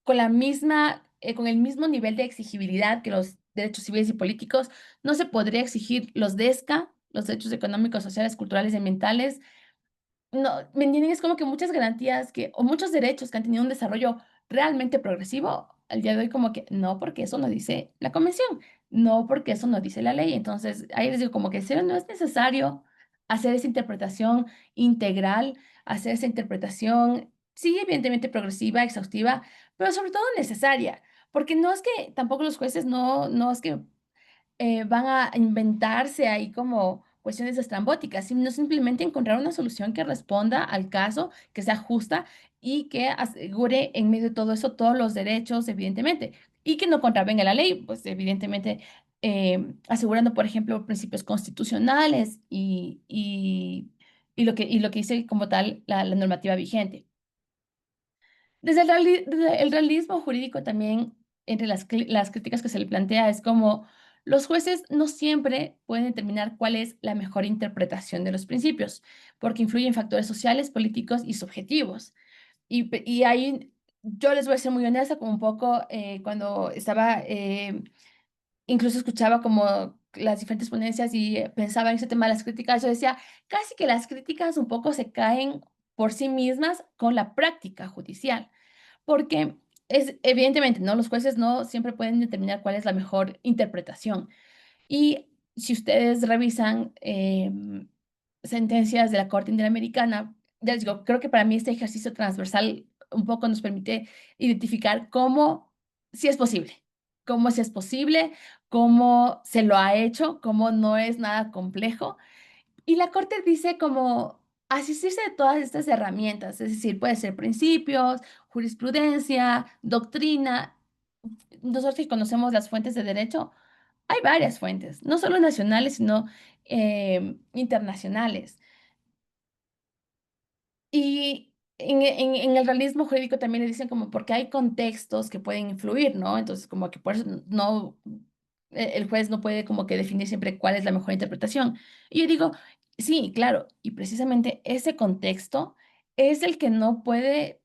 con la misma, con el mismo nivel de exigibilidad que los derechos civiles y políticos, no se podría exigir los DESCA, los derechos económicos, sociales, culturales y ambientales. No, ¿me entienden? Es como que muchas garantías que, o muchos derechos que han tenido un desarrollo realmente progresivo, al día de hoy como que no, porque eso no dice la convención, no, porque eso no dice la ley. Entonces, ahí les digo como que en serio no es necesario hacer esa interpretación integral, hacer esa interpretación, sí, evidentemente progresiva, exhaustiva, pero sobre todo necesaria, porque no es que tampoco los jueces no es que van a inventarse ahí como cuestiones estrambóticas, sino simplemente encontrar una solución que responda al caso, que sea justa y que asegure en medio de todo eso todos los derechos, evidentemente, y que no contravenga la ley, pues evidentemente asegurando, por ejemplo, principios constitucionales y lo que dice como tal la normativa vigente. Desde el realismo jurídico también, entre las críticas que se le plantea, es como los jueces no siempre pueden determinar cuál es la mejor interpretación de los principios, porque influyen factores sociales, políticos y subjetivos. Y ahí yo les voy a ser muy honesta, como un poco cuando estaba, incluso escuchaba como las diferentes ponencias y pensaba en ese tema de las críticas, yo decía, casi que las críticas un poco se caen por sí mismas con la práctica judicial. Porque es evidentemente, ¿no? Los jueces no siempre pueden determinar cuál es la mejor interpretación. Y si ustedes revisan sentencias de la Corte Interamericana, ya les digo, creo que para mí este ejercicio transversal un poco nos permite identificar cómo sí es posible, cómo sí es posible, cómo se lo ha hecho, cómo no es nada complejo y la Corte dice como asistirse de todas estas herramientas, es decir, puede ser principios, jurisprudencia, doctrina. Nosotros que conocemos las fuentes de derecho, hay varias fuentes, no solo nacionales, sino internacionales. Y en el realismo jurídico también le dicen como porque hay contextos que pueden influir, ¿no? Entonces, como que por eso no, el juez no puede como que definir siempre cuál es la mejor interpretación. Y yo digo, sí, claro, y precisamente ese contexto es el que no puede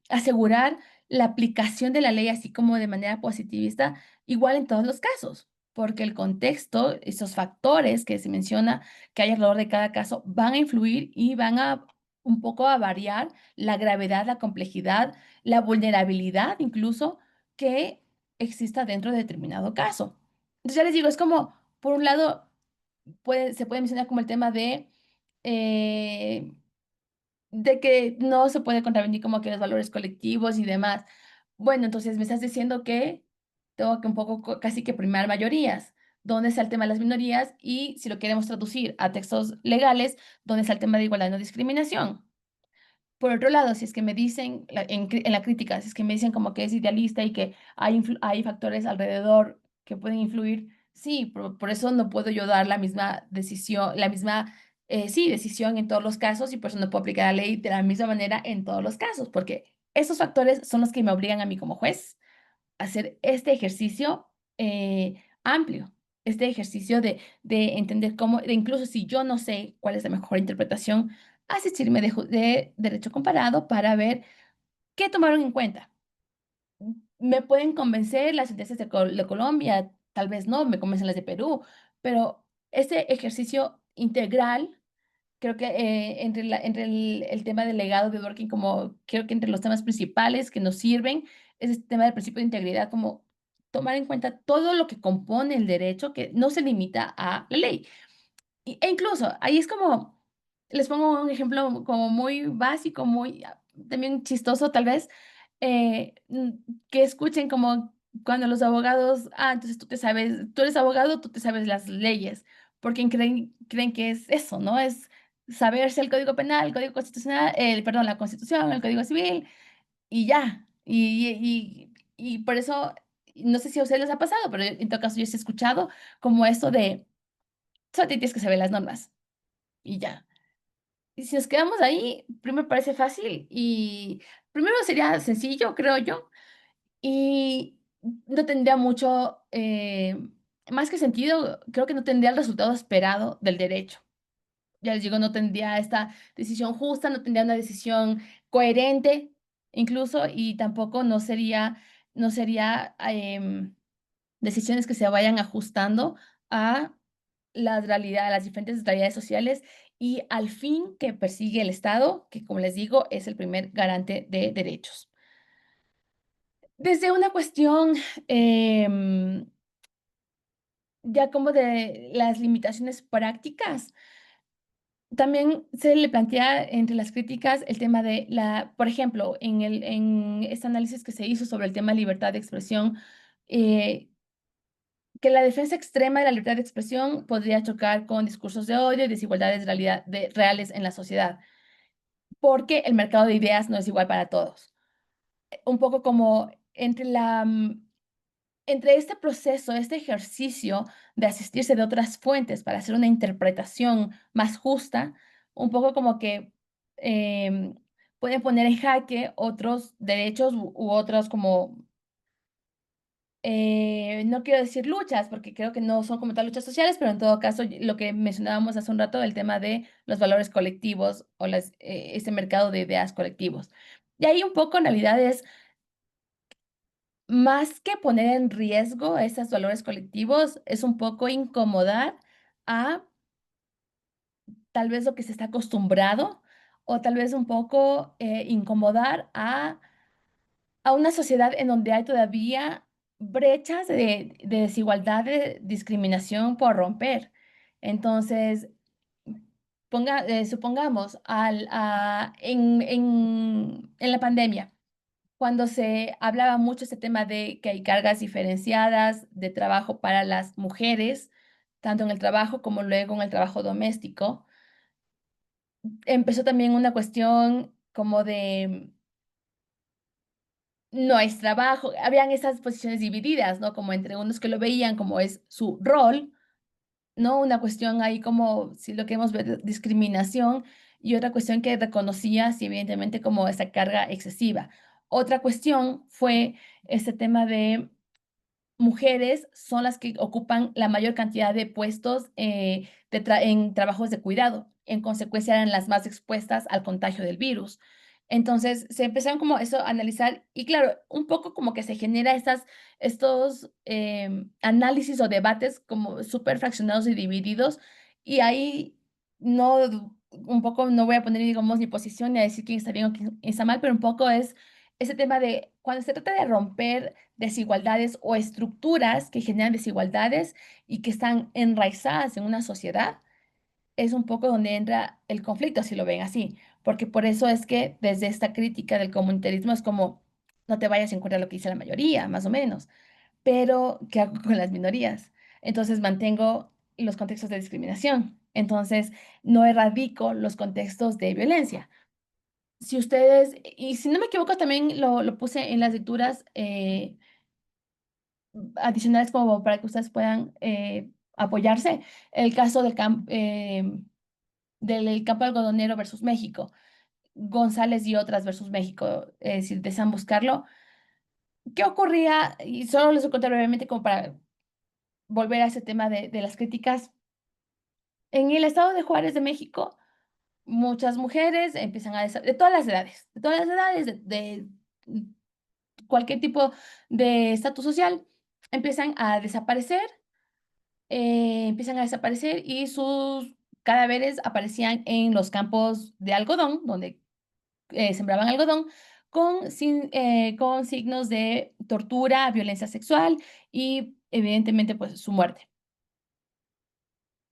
asegurar la aplicación de la ley así como de manera positivista, igual en todos los casos, porque el contexto, esos factores que se menciona que hay alrededor de cada caso, van a influir y van a un poco a variar la gravedad, la complejidad, la vulnerabilidad incluso que exista dentro de determinado caso. Entonces ya les digo, es como, por un lado, se puede mencionar como el tema eh, de que no se puede contravenir como que los valores colectivos y demás. Bueno, entonces me estás diciendo que tengo que un poco casi que primar mayorías. ¿Dónde está el tema de las minorías? Y si lo queremos traducir a textos legales, ¿dónde está el tema de igualdad y no discriminación? Por otro lado, si es que me dicen en la crítica, si es que me dicen como que es idealista y que hay factores alrededor que pueden influir, sí, por eso no puedo yo dar la misma decisión, sí, decisión en todos los casos y por eso no puedo aplicar la ley de la misma manera en todos los casos, porque esos factores son los que me obligan a mí como juez a hacer este ejercicio amplio, este ejercicio de entender cómo, de incluso si yo no sé cuál es la mejor interpretación, asistirme de derecho comparado para ver qué tomaron en cuenta. Me pueden convencer las sentencias de Colombia, tal vez no, me convencen las de Perú, pero ese ejercicio integral, creo que entre el tema del legado de Dworkin, como creo que entre los temas principales que nos sirven, es este tema del principio de integridad, como tomar en cuenta todo lo que compone el derecho, que no se limita a la ley. E incluso, ahí es como, les pongo un ejemplo como muy básico, muy también chistoso tal vez, que escuchen como cuando los abogados, entonces tú te sabes, tú eres abogado, tú te sabes las leyes, porque creen que es eso, ¿no? Es saberse el Código Penal, el Código Constitucional, perdón, la Constitución, el Código Civil, y ya. Y por eso, no sé si a ustedes les ha pasado, pero en todo caso yo sí he escuchado como eso de, solo te tienes que saber las normas y ya. Y si nos quedamos ahí, primero parece fácil y primero sería sencillo, creo yo, y no tendría mucho, más que sentido, creo que no tendría el resultado esperado del derecho. Ya les digo, no tendría esta decisión justa, no tendría una decisión coherente, incluso, y tampoco no sería decisiones que se vayan ajustando a la realidad, a las diferentes realidades sociales y al fin que persigue el Estado, que como les digo, es el primer garante de derechos. Desde una cuestión ya como de las limitaciones prácticas, también se le plantea entre las críticas el tema de por ejemplo, en este análisis que se hizo sobre el tema de libertad de expresión, eh, que la defensa extrema de la libertad de expresión podría chocar con discursos de odio y desigualdades reales en la sociedad, porque el mercado de ideas no es igual para todos. Un poco como entre este proceso, este ejercicio de asistirse de otras fuentes para hacer una interpretación más justa, un poco como que pueden poner en jaque otros derechos u otros como no quiero decir luchas, porque creo que no son como tal luchas sociales, pero en todo caso, lo que mencionábamos hace un rato, el tema de los valores colectivos o ese mercado de ideas colectivos. Y ahí un poco en realidad es más que poner en riesgo esos valores colectivos, es un poco incomodar a tal vez lo que se está acostumbrado o tal vez un poco incomodar a una sociedad en donde hay todavía brechas de desigualdad, de discriminación por romper. Entonces, supongamos en la pandemia, cuando se hablaba mucho este tema de que hay cargas diferenciadas de trabajo para las mujeres, tanto en el trabajo como luego en el trabajo doméstico, empezó también una cuestión como de no es trabajo. Habían esas posiciones divididas, ¿no? Como entre unos que lo veían como es su rol, ¿no? Una cuestión ahí como, si lo queremos ver, discriminación, y otra cuestión que reconocía, sí, evidentemente, como esa carga excesiva. Otra cuestión fue este tema de mujeres son las que ocupan la mayor cantidad de puestos en trabajos de cuidado. En consecuencia, eran las más expuestas al contagio del virus. Entonces, se empezaron como eso a analizar y claro, un poco como que se genera estos análisis o debates como súper fraccionados y divididos y ahí no, un poco no voy a poner, digamos, mi posición ni a decir quién está bien o quién está mal, pero un poco es ese tema de cuando se trata de romper desigualdades o estructuras que generan desigualdades y que están enraizadas en una sociedad, es un poco donde entra el conflicto, si lo ven así, porque por eso es que desde esta crítica del comunitarismo es como, no te vayas en contra de lo que dice la mayoría, más o menos, pero ¿qué hago con las minorías? Entonces mantengo los contextos de discriminación, entonces no erradico los contextos de violencia. Si ustedes, y si no me equivoco, también lo puse en las lecturas adicionales como para que ustedes puedan apoyarse, el caso del campo algodonero versus México, González y otras versus México, si desean buscarlo. ¿Qué ocurría? Y solo les voy a contar brevemente como para volver a ese tema de las críticas. En el estado de Juárez de México, muchas mujeres empiezan de todas las edades, de cualquier tipo de estatus social, empiezan a desaparecer y sus cadáveres aparecían en los campos de algodón, donde sembraban algodón, con signos de tortura, violencia sexual y evidentemente pues su muerte.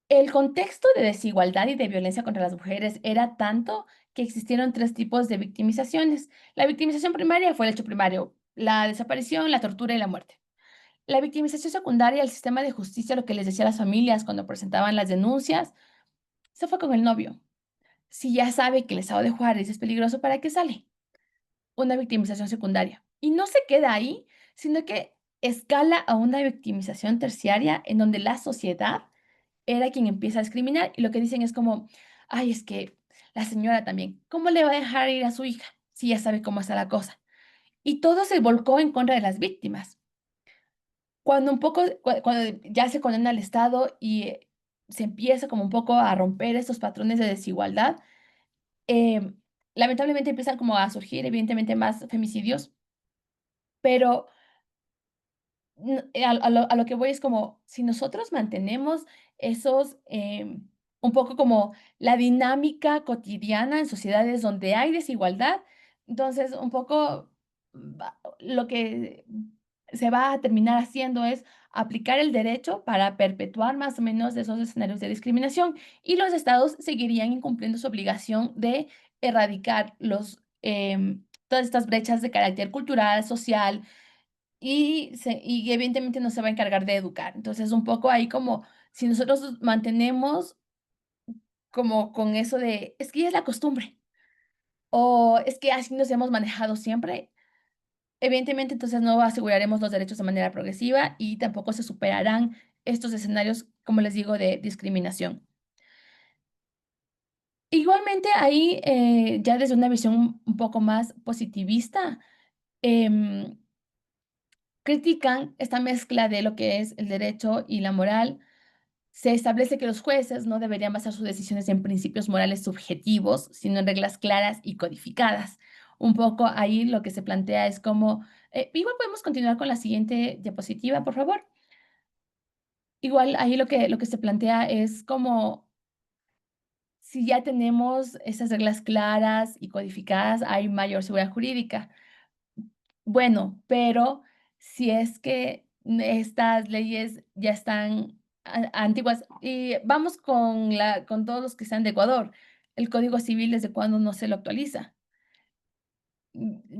El contexto de desigualdad y de violencia contra las mujeres era tanto que existieron tres tipos de victimizaciones. La victimización primaria fue el hecho primario, la desaparición, la tortura y la muerte. La victimización secundaria, el sistema de justicia, lo que les decía a las familias cuando presentaban las denuncias, se fue con el novio. Si ya sabe que el estado de Juárez es peligroso, ¿para qué sale? Una victimización secundaria. Y no se queda ahí, sino que escala a una victimización terciaria en donde la sociedad era quien empieza a discriminar y lo que dicen es como, ay, es que la señora también, ¿cómo le va a dejar ir a su hija si ya sabe cómo está la cosa? Y todo se volcó en contra de las víctimas. Cuando ya se condena al Estado y se empieza como un poco a romper estos patrones de desigualdad, eh, lamentablemente empiezan como a surgir evidentemente más femicidios, pero a lo que voy es como, si nosotros mantenemos esos, un poco como la dinámica cotidiana en sociedades donde hay desigualdad, entonces un poco lo que se va a terminar haciendo es aplicar el derecho para perpetuar más o menos esos escenarios de discriminación y los estados seguirían incumpliendo su obligación de erradicar todas estas brechas de carácter cultural, social, y evidentemente no se va a encargar de educar. Entonces, un poco ahí como si nosotros mantenemos como con eso de, es que ya es la costumbre, o es que así nos hemos manejado siempre, evidentemente entonces no aseguraremos los derechos de manera progresiva y tampoco se superarán estos escenarios, como les digo, de discriminación. Igualmente ahí, ya desde una visión un poco más positivista, em, critican esta mezcla de lo que es el derecho y la moral. Se establece que los jueces no deberían basar sus decisiones en principios morales subjetivos, sino en reglas claras y codificadas. Un poco ahí lo que se plantea es como, igual podemos continuar con la siguiente diapositiva, por favor. Igual ahí lo que se plantea es como si ya tenemos esas reglas claras y codificadas, hay mayor seguridad jurídica. Bueno, pero si es que estas leyes ya están antiguas, y vamos con todos los que están de Ecuador, el Código Civil, ¿desde cuándo no se lo actualiza?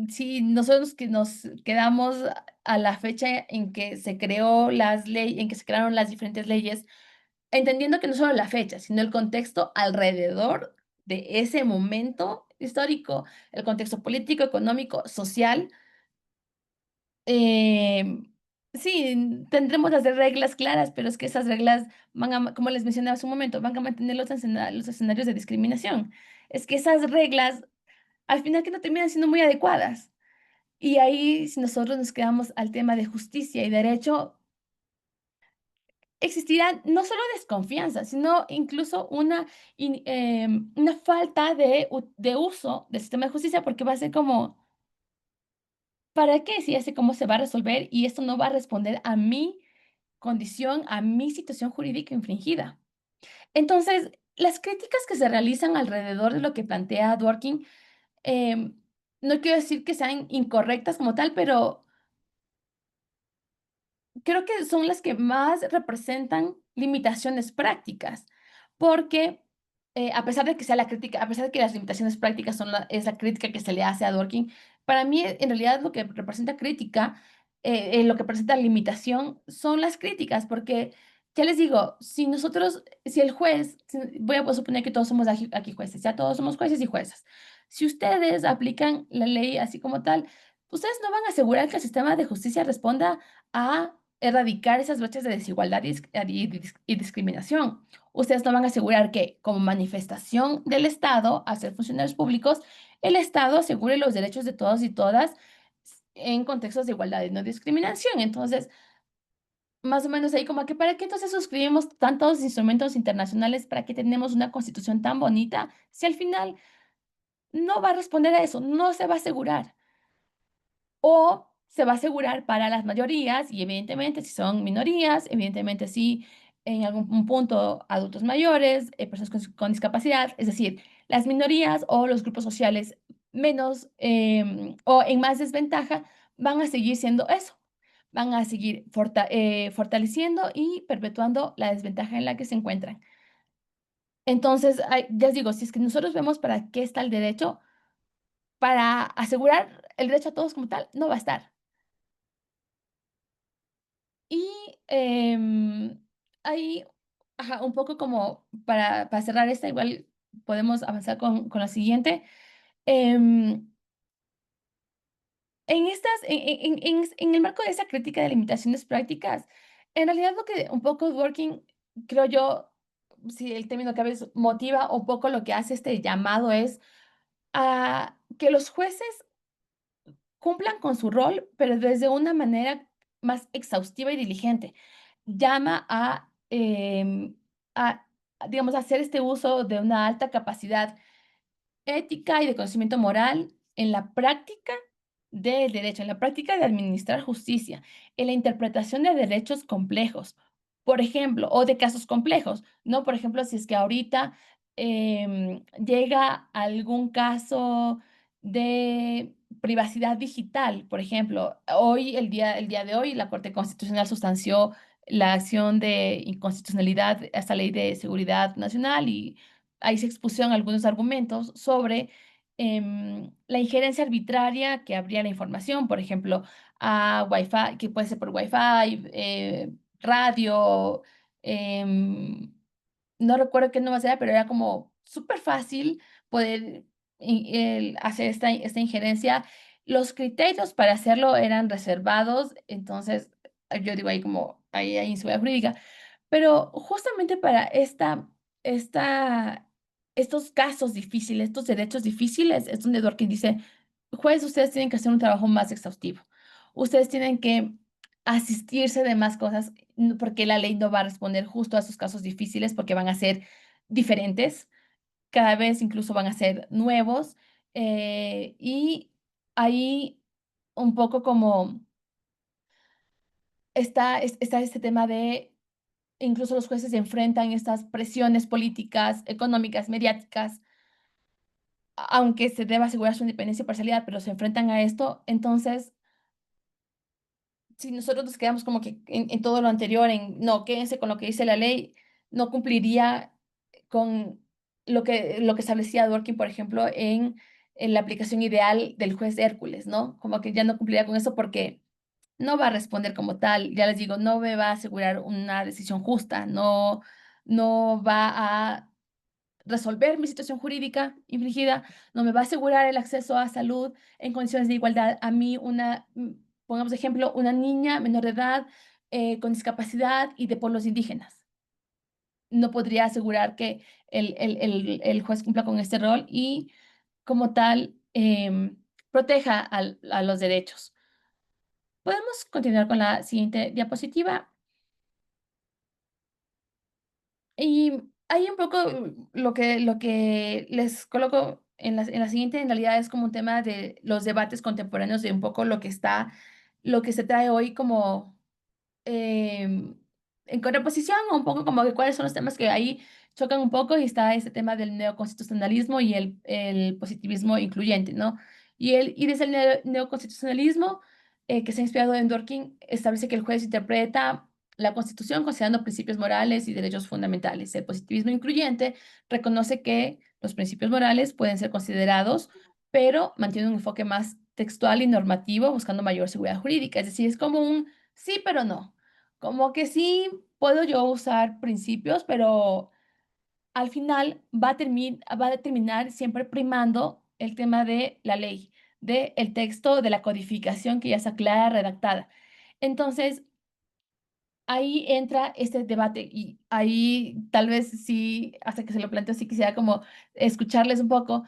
Si nosotros que nos quedamos a la fecha en que se creó en que se crearon las diferentes leyes, entendiendo que no solo la fecha, sino el contexto alrededor de ese momento histórico, el contexto político, económico, social. Sí, tendremos las de reglas claras, pero es que esas reglas como les mencionaba hace un momento, van a mantener los escenarios de discriminación. Es que esas reglas, al final que no terminan siendo muy adecuadas. Y ahí, si nosotros nos quedamos al tema de justicia y derecho, existirá no solo desconfianza, sino incluso una falta de uso del sistema de justicia, porque va a ser como, ¿para qué? Si ya sé cómo se va a resolver y esto no va a responder a mi condición, a mi situación jurídica infringida. Entonces, las críticas que se realizan alrededor de lo que plantea Dworkin, em, no quiero decir que sean incorrectas como tal, pero creo que son las que más representan limitaciones prácticas, porque, a pesar de que sea la crítica, a pesar de que las limitaciones prácticas es la crítica que se le hace a Dworkin, para mí, en realidad, lo que representa crítica, lo que representa limitación son las críticas, porque, ya les digo, si el juez, voy a suponer que todos somos aquí jueces, ya todos somos jueces y juezas. Si ustedes aplican la ley así como tal, ustedes no van a asegurar que el sistema de justicia responda a erradicar esas brechas de desigualdad y discriminación. Ustedes no van a asegurar que, como manifestación del Estado, a ser funcionarios públicos, el Estado asegure los derechos de todos y todas en contextos de igualdad y no discriminación. Entonces, más o menos ahí como que, ¿para qué entonces suscribimos tantos instrumentos internacionales? ¿Para qué tenemos una constitución tan bonita? Si al final no va a responder a eso, no se va a asegurar. O se va a asegurar para las mayorías y evidentemente si son minorías, evidentemente si en algún punto adultos mayores, personas con discapacidad, es decir, las minorías o los grupos sociales menos o en más desventaja van a seguir siendo eso, van a seguir fortaleciendo y perpetuando la desventaja en la que se encuentran. Entonces, ya les digo, si es que nosotros vemos para qué está el derecho, para asegurar el derecho a todos como tal, no va a estar. Y, ahí, ajá, un poco como para cerrar esta, igual podemos avanzar con la siguiente. Em, en estas en el marco de esa crítica de limitaciones prácticas, en realidad lo que un poco Dworkin, creo yo, si el término que a veces motiva un poco lo que hace este llamado es a que los jueces cumplan con su rol, pero desde una manera más exhaustiva y diligente. Llama a, digamos, hacer este uso de una alta capacidad ética y de conocimiento moral en la práctica del derecho, en la práctica de administrar justicia, en la interpretación de derechos complejos, por ejemplo, o de casos complejos, ¿no? Por ejemplo, si es que ahorita llega algún caso de privacidad digital, por ejemplo, el día de hoy, la Corte Constitucional sustanció la acción de inconstitucionalidad a esta ley de seguridad nacional y ahí se expusieron algunos argumentos sobre la injerencia arbitraria que habría la información, por ejemplo, a Wi-Fi, que puede ser por Wi-Fi, radio, em, no recuerdo qué nomás era, pero era como súper fácil poder hacer esta injerencia. Los criterios para hacerlo eran reservados, entonces yo digo ahí como, ahí hay inseguridad jurídica, pero justamente para esta, estos casos difíciles, estos derechos difíciles, es donde Dworkin dice, juez, ustedes tienen que hacer un trabajo más exhaustivo. Ustedes tienen que asistirse de más cosas, porque la ley no va a responder justo a esos casos difíciles, porque van a ser diferentes, cada vez incluso van a ser nuevos, y ahí un poco como está este tema de incluso los jueces se enfrentan estas presiones políticas, económicas, mediáticas, aunque se deba asegurar su independencia y parcialidad, pero se enfrentan a esto. Entonces, si nosotros nos quedamos como que en todo lo anterior, en no, quédense con lo que dice la ley, no cumpliría con lo que establecía Dworkin, por ejemplo, en la aplicación ideal del juez Hércules, ¿no? Como que ya no cumpliría con eso porque no va a responder como tal, ya les digo, no me va a asegurar una decisión justa, no va a resolver mi situación jurídica infringida, no me va a asegurar el acceso a salud en condiciones de igualdad a mí, pongamos de ejemplo, una niña menor de edad con discapacidad y de pueblos indígenas. No podría asegurar que el juez cumpla con este rol y como tal proteja a los derechos. Podemos continuar con la siguiente diapositiva. Y hay un poco lo que les coloco en la siguiente, en realidad es como un tema de los debates contemporáneos de un poco lo que se trae hoy como em, en contraposición, o un poco como que cuáles son los temas que ahí chocan un poco, y está este tema del neoconstitucionalismo y el positivismo incluyente, ¿no? Y desde el neoconstitucionalismo, que se ha inspirado en Dworkin, establece que el juez interpreta la Constitución considerando principios morales y derechos fundamentales. El positivismo incluyente reconoce que los principios morales pueden ser considerados, pero mantiene un enfoque más textual y normativo, buscando mayor seguridad jurídica. Es decir, es como un sí, pero no. Como que sí puedo yo usar principios, pero al final va a determinar siempre primando el tema de la ley, del texto, de la codificación que ya está clara, redactada. Entonces, ahí entra este debate y ahí tal vez sí, hasta que se lo planteo, sí quisiera como escucharles un poco.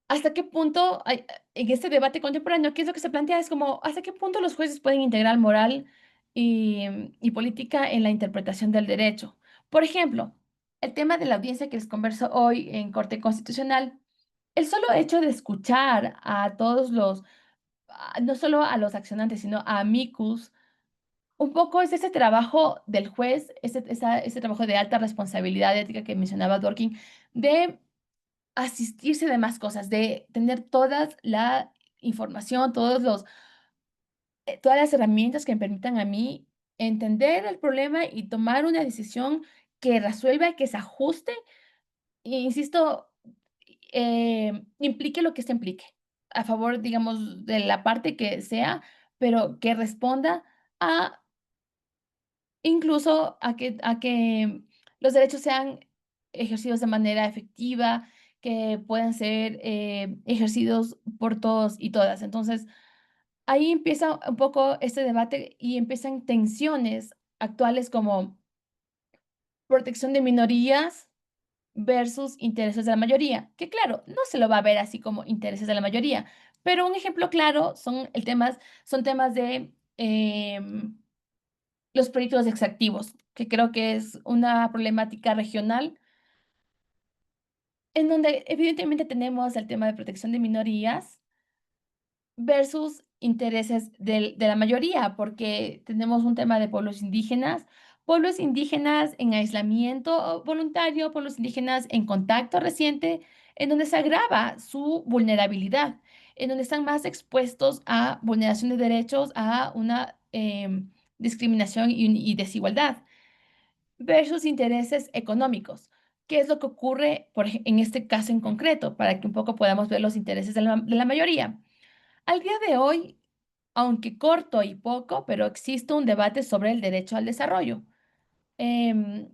¿Hasta qué punto, en este debate contemporáneo, qué es lo que se plantea? Es como, ¿hasta qué punto los jueces pueden integrar moral y política en la interpretación del derecho? Por ejemplo, el tema de la audiencia que les converso hoy en Corte Constitucional, el solo hecho de escuchar a todos no solo a los accionantes, sino a amicus, un poco es ese trabajo del juez, ese trabajo de alta responsabilidad ética que mencionaba Dworkin, de asistirse de más cosas, de tener toda la información, todas las herramientas que me permitan a mí entender el problema y tomar una decisión que resuelva, que se ajuste, e insisto, implique lo que se implique, a favor, digamos, de la parte que sea, pero que responda a incluso a que los derechos sean ejercidos de manera efectiva, que puedan ser, ejercidos por todos y todas. Entonces, ahí empieza un poco este debate y empiezan tensiones actuales como protección de minorías versus intereses de la mayoría, que claro, no se lo va a ver así como intereses de la mayoría, pero un ejemplo claro son temas de, los proyectos extractivos, que creo que es una problemática regional, en donde evidentemente tenemos el tema de protección de minorías versus intereses de la mayoría, porque tenemos un tema de pueblos indígenas en aislamiento voluntario, pueblos indígenas en contacto reciente, en donde se agrava su vulnerabilidad, en donde están más expuestos a vulneración de derechos, a una discriminación y desigualdad versus intereses económicos. ¿Qué es lo que ocurre en este caso en concreto? Para que un poco podamos ver los intereses de la mayoría. Al día de hoy, aunque corto y poco, pero existe un debate sobre el derecho al desarrollo. Em,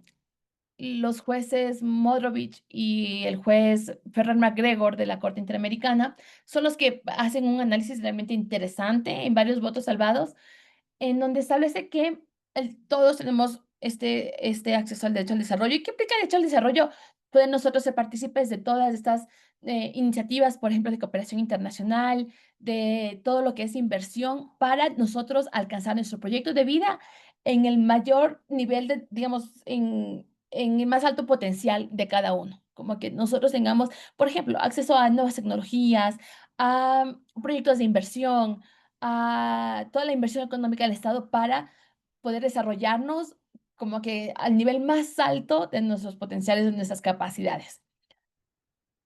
los jueces Modrovich y el juez Ferrer McGregor de la Corte Interamericana son los que hacen un análisis realmente interesante en varios votos salvados en donde establece que todos tenemos este acceso al derecho al desarrollo. ¿Y qué implica el derecho al desarrollo? Pueden nosotros ser partícipes de todas estas iniciativas, por ejemplo, de cooperación internacional, de todo lo que es inversión para nosotros alcanzar nuestro proyecto de vida en el mayor nivel de, digamos, en el más alto potencial de cada uno. Como que nosotros tengamos, por ejemplo, acceso a nuevas tecnologías, a proyectos de inversión, a toda la inversión económica del Estado para poder desarrollarnos como que al nivel más alto de nuestros potenciales, de nuestras capacidades.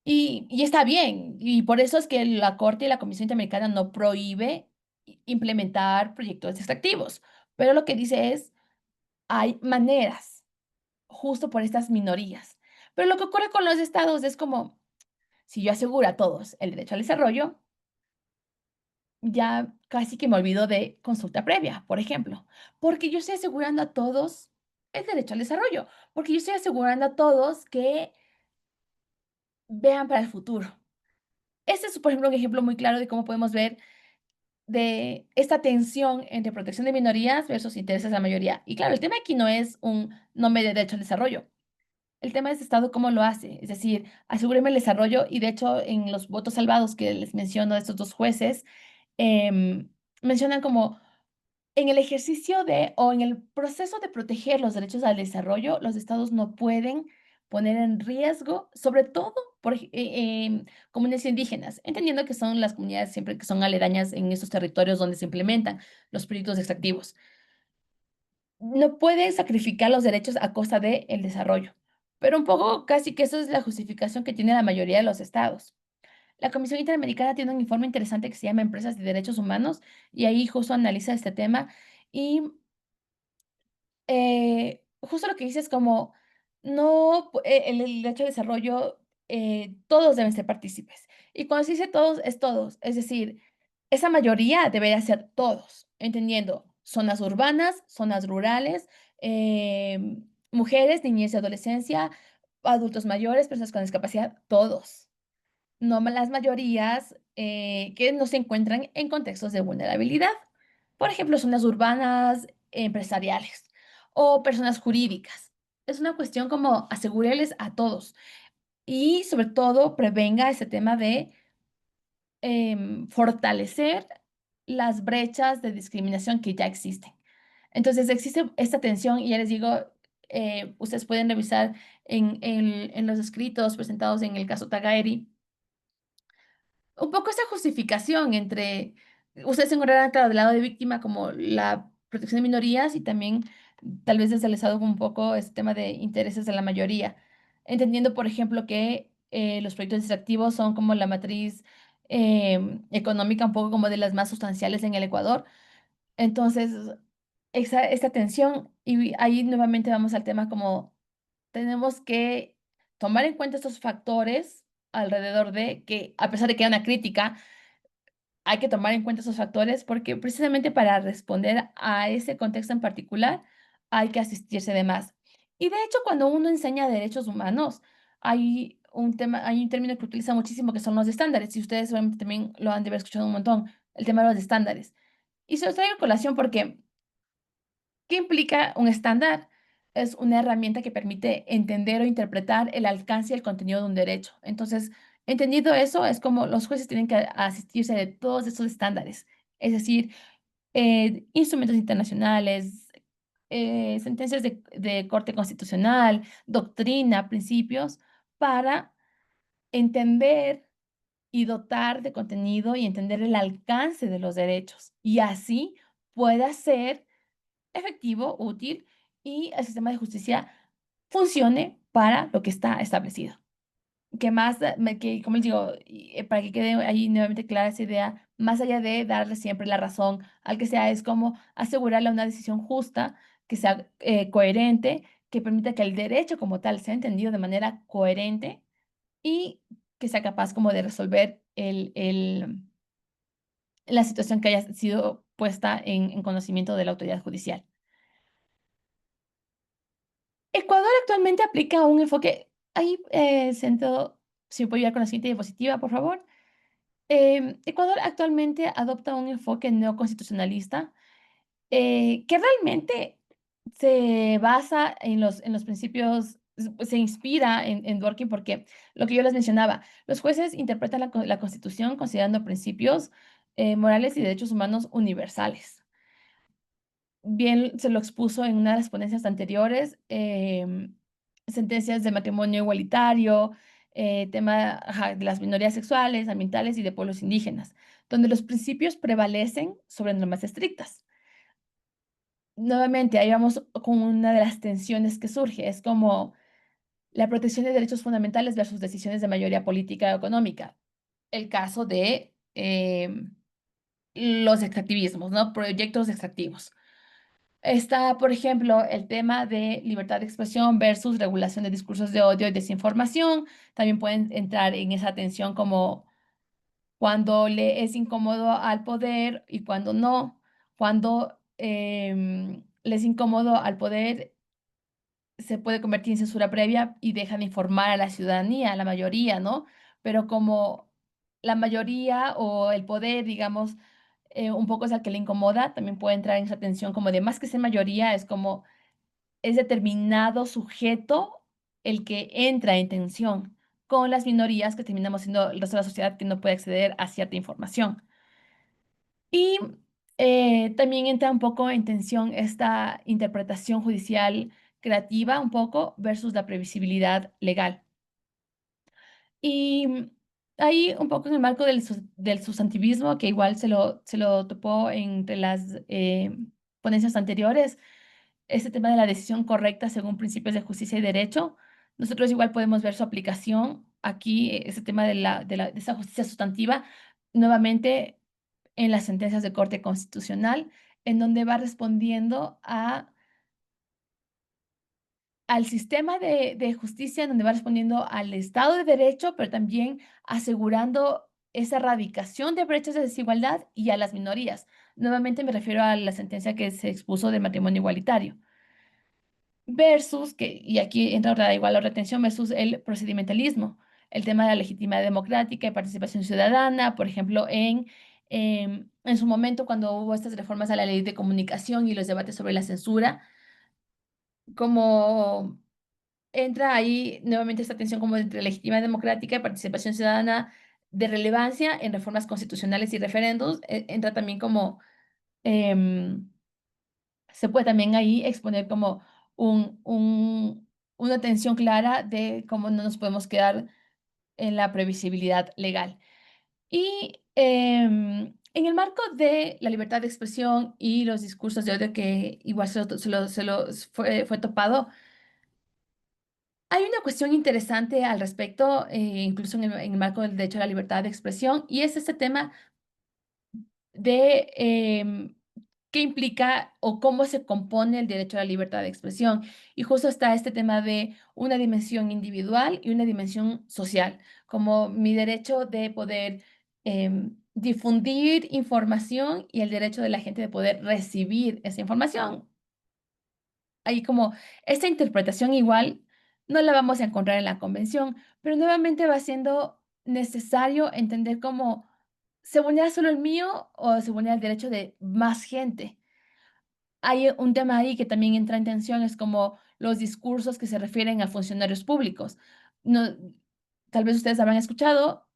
Y está bien, y por eso es que la Corte y la Comisión Interamericana no prohíbe implementar proyectos extractivos, pero lo que dice es, hay maneras, justo por estas minorías. Pero lo que ocurre con los estados es como, si yo aseguro a todos el derecho al desarrollo, ya casi que me olvido de consulta previa, por ejemplo, porque yo estoy asegurando a todos el derecho al desarrollo, porque yo estoy asegurando a todos que vean para el futuro. Este es, por ejemplo, un ejemplo muy claro de cómo podemos ver de esta tensión entre protección de minorías versus intereses de la mayoría. Y claro, el tema aquí no es un no me dé derecho al desarrollo. El tema es Estado cómo lo hace, es decir, asegúreme el desarrollo y de hecho en los votos salvados que les menciono de estos dos jueces, mencionan como En el ejercicio de o en el proceso de proteger los derechos al desarrollo, los estados no pueden poner en riesgo, sobre todo por comunidades indígenas, entendiendo que son las comunidades siempre que son aledañas en esos territorios donde se implementan los proyectos extractivos. No pueden sacrificar los derechos a costa del desarrollo, pero un poco casi que eso es la justificación que tiene la mayoría de los estados. La Comisión Interamericana tiene un informe interesante que se llama Empresas de Derechos Humanos y ahí justo analiza este tema y justo lo que dice es como, no, el derecho al desarrollo, todos deben ser partícipes. Y cuando se dice todos, es todos. Es decir, esa mayoría debería ser todos, entendiendo zonas urbanas, zonas rurales, mujeres, niñez y adolescencia, adultos mayores, personas con discapacidad, todos. No las mayorías que no se encuentran en contextos de vulnerabilidad. Por ejemplo, zonas urbanas, empresariales o personas jurídicas. Es una cuestión como asegurarles a todos y sobre todo prevenga ese tema de fortalecer las brechas de discriminación que ya existen. Entonces, existe esta tensión y ya les digo, ustedes pueden revisar en los escritos presentados en el caso Tagaeri un poco esa justificación entre ustedes se encontrarán, claro, del lado de víctima como la protección de minorías y también tal vez desde el Estado un poco este tema de intereses de la mayoría, entendiendo, por ejemplo, que los proyectos extractivos son como la matriz económica, un poco como de las más sustanciales en el Ecuador. Entonces, esta tensión, y ahí nuevamente vamos al tema como tenemos que tomar en cuenta estos factores alrededor de que, a pesar de que hay una crítica, hay que tomar en cuenta esos factores porque precisamente para responder a ese contexto en particular hay que asistirse de más. Y de hecho, cuando uno enseña derechos humanos, hay un término que utiliza muchísimo que son los estándares, y ustedes seguramente también lo han de haber escuchado un montón, el tema de los estándares. Y se los traigo a colación porque ¿qué implica un estándar? Es una herramienta que permite entender o interpretar el alcance y el contenido de un derecho. Entonces, entendido eso, es como los jueces tienen que asistirse de todos esos estándares, es decir, instrumentos internacionales, sentencias de corte constitucional, doctrina, principios, para entender y dotar de contenido y entender el alcance de los derechos. Y así pueda ser efectivo, útil y el sistema de justicia funcione para lo que está establecido. Que más, como les digo, para que quede ahí nuevamente clara esa idea, más allá de darle siempre la razón al que sea, es como asegurarle una decisión justa, que sea coherente, que permita que el derecho como tal sea entendido de manera coherente y que sea capaz como de resolver la situación que haya sido puesta en conocimiento de la autoridad judicial. Ecuador actualmente aplica un enfoque, ahí centro, si puedo ir con la siguiente diapositiva, por favor. Ecuador actualmente adopta un enfoque neoconstitucionalista que realmente se basa en los principios, se inspira en Dworkin, porque lo que yo les mencionaba, los jueces interpretan la Constitución considerando principios morales y derechos humanos universales. Bien se lo expuso en una de las ponencias anteriores, sentencias de matrimonio igualitario, tema ajá, de las minorías sexuales, ambientales y de pueblos indígenas, donde los principios prevalecen sobre normas estrictas. Nuevamente, ahí vamos con una de las tensiones que surge, es como la protección de derechos fundamentales versus decisiones de mayoría política o económica. El caso de los extractivismos, ¿no? Proyectos extractivos. Está, por ejemplo, el tema de libertad de expresión versus regulación de discursos de odio y desinformación. También pueden entrar en esa tensión como cuando le es incómodo al poder y cuando no, cuando le es incómodo al poder, se puede convertir en censura previa y deja de informar a la ciudadanía, a la mayoría, ¿no? Pero como la mayoría o el poder, digamos, un poco es al que le incomoda, también puede entrar en esa tensión como de más que ser mayoría, es como es determinado sujeto el que entra en tensión con las minorías que terminamos siendo el resto de la sociedad que no puede acceder a cierta información. Y También entra un poco en tensión esta interpretación judicial creativa un poco versus la previsibilidad legal. Y ahí un poco en el marco del sustantivismo, que igual se lo topó entre las ponencias anteriores, este tema de la decisión correcta según principios de justicia y derecho, nosotros igual podemos ver su aplicación aquí, ese tema de esa justicia sustantiva, nuevamente en las sentencias de Corte Constitucional, en donde va respondiendo al sistema de justicia, en donde va respondiendo al Estado de Derecho, pero también asegurando esa erradicación de brechas de desigualdad y a las minorías. Nuevamente me refiero a la sentencia que se expuso del matrimonio igualitario. Versus, y aquí entra igual la retención, versus el procedimentalismo, el tema de la legitimidad democrática y participación ciudadana, por ejemplo, en su momento cuando hubo estas reformas a la ley de comunicación y los debates sobre la censura, como entra ahí nuevamente esta tensión como entre legitimidad democrática y participación ciudadana de relevancia en reformas constitucionales y referendos, entra también como em, se puede también ahí exponer como una tensión clara de cómo no nos podemos quedar en la previsibilidad legal. Y en el marco de la libertad de expresión y los discursos de odio que igual fue topado, hay una cuestión interesante al respecto, incluso en el marco del derecho a la libertad de expresión, y es este tema de qué implica o cómo se compone el derecho a la libertad de expresión. Y justo está este tema de una dimensión individual y una dimensión social, como mi derecho de poder difundir información y el derecho de la gente de poder recibir esa información. Ahí como esta interpretación igual no la vamos a encontrar en la convención, pero nuevamente va siendo necesario entender cómo se vulnera solo el mío o se vulnera el derecho de más gente. Hay un tema ahí que también entra en tensión, es como los discursos que se refieren a funcionarios públicos. No, tal vez ustedes habrán escuchado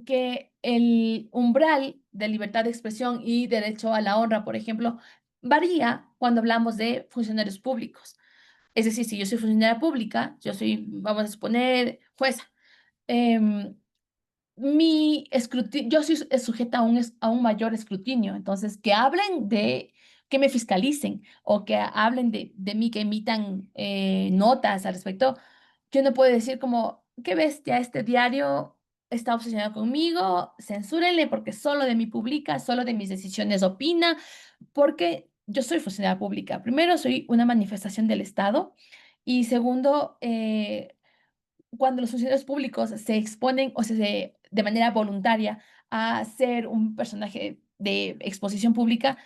que el umbral de libertad de expresión y derecho a la honra, por ejemplo, varía cuando hablamos de funcionarios públicos. Es decir, si yo soy funcionaria pública, yo soy, vamos a suponer, jueza. em, yo soy sujeta a un mayor escrutinio, entonces que me fiscalicen o que hablen de mí, que emitan notas al respecto. Yo no puedo decir como, qué bestia, este diario está obsesionado conmigo, censúrenle porque solo de mí publica, solo de mis decisiones opina, porque yo soy funcionaria pública. Primero, soy una manifestación del Estado y segundo, cuando los funcionarios públicos se exponen de manera voluntaria a ser un personaje de exposición pública,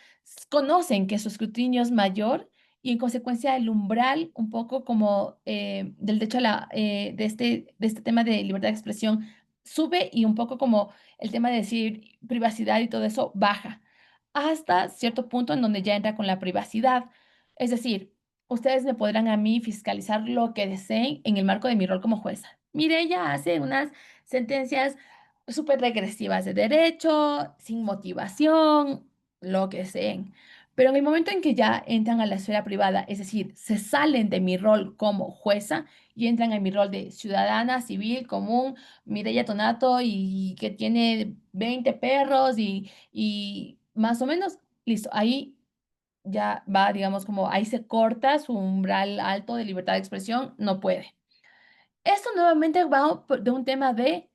conocen que su escrutinio es mayor y en consecuencia el umbral un poco como del derecho de este tema de libertad de expresión sube y un poco como el tema de decir privacidad y todo eso baja hasta cierto punto en donde ya entra con la privacidad. Es decir, ustedes me podrán a mí fiscalizar lo que deseen en el marco de mi rol como jueza. Mire, ella hace unas sentencias súper regresivas de derecho, sin motivación, lo que deseen. Pero en el momento en que ya entran a la esfera privada, es decir, se salen de mi rol como jueza y entran en mi rol de ciudadana, civil, común, Mireya Tonato y que tiene 20 perros y más o menos, listo, ahí ya va, digamos, como ahí se corta su umbral alto de libertad de expresión, no puede. Esto nuevamente va de un tema de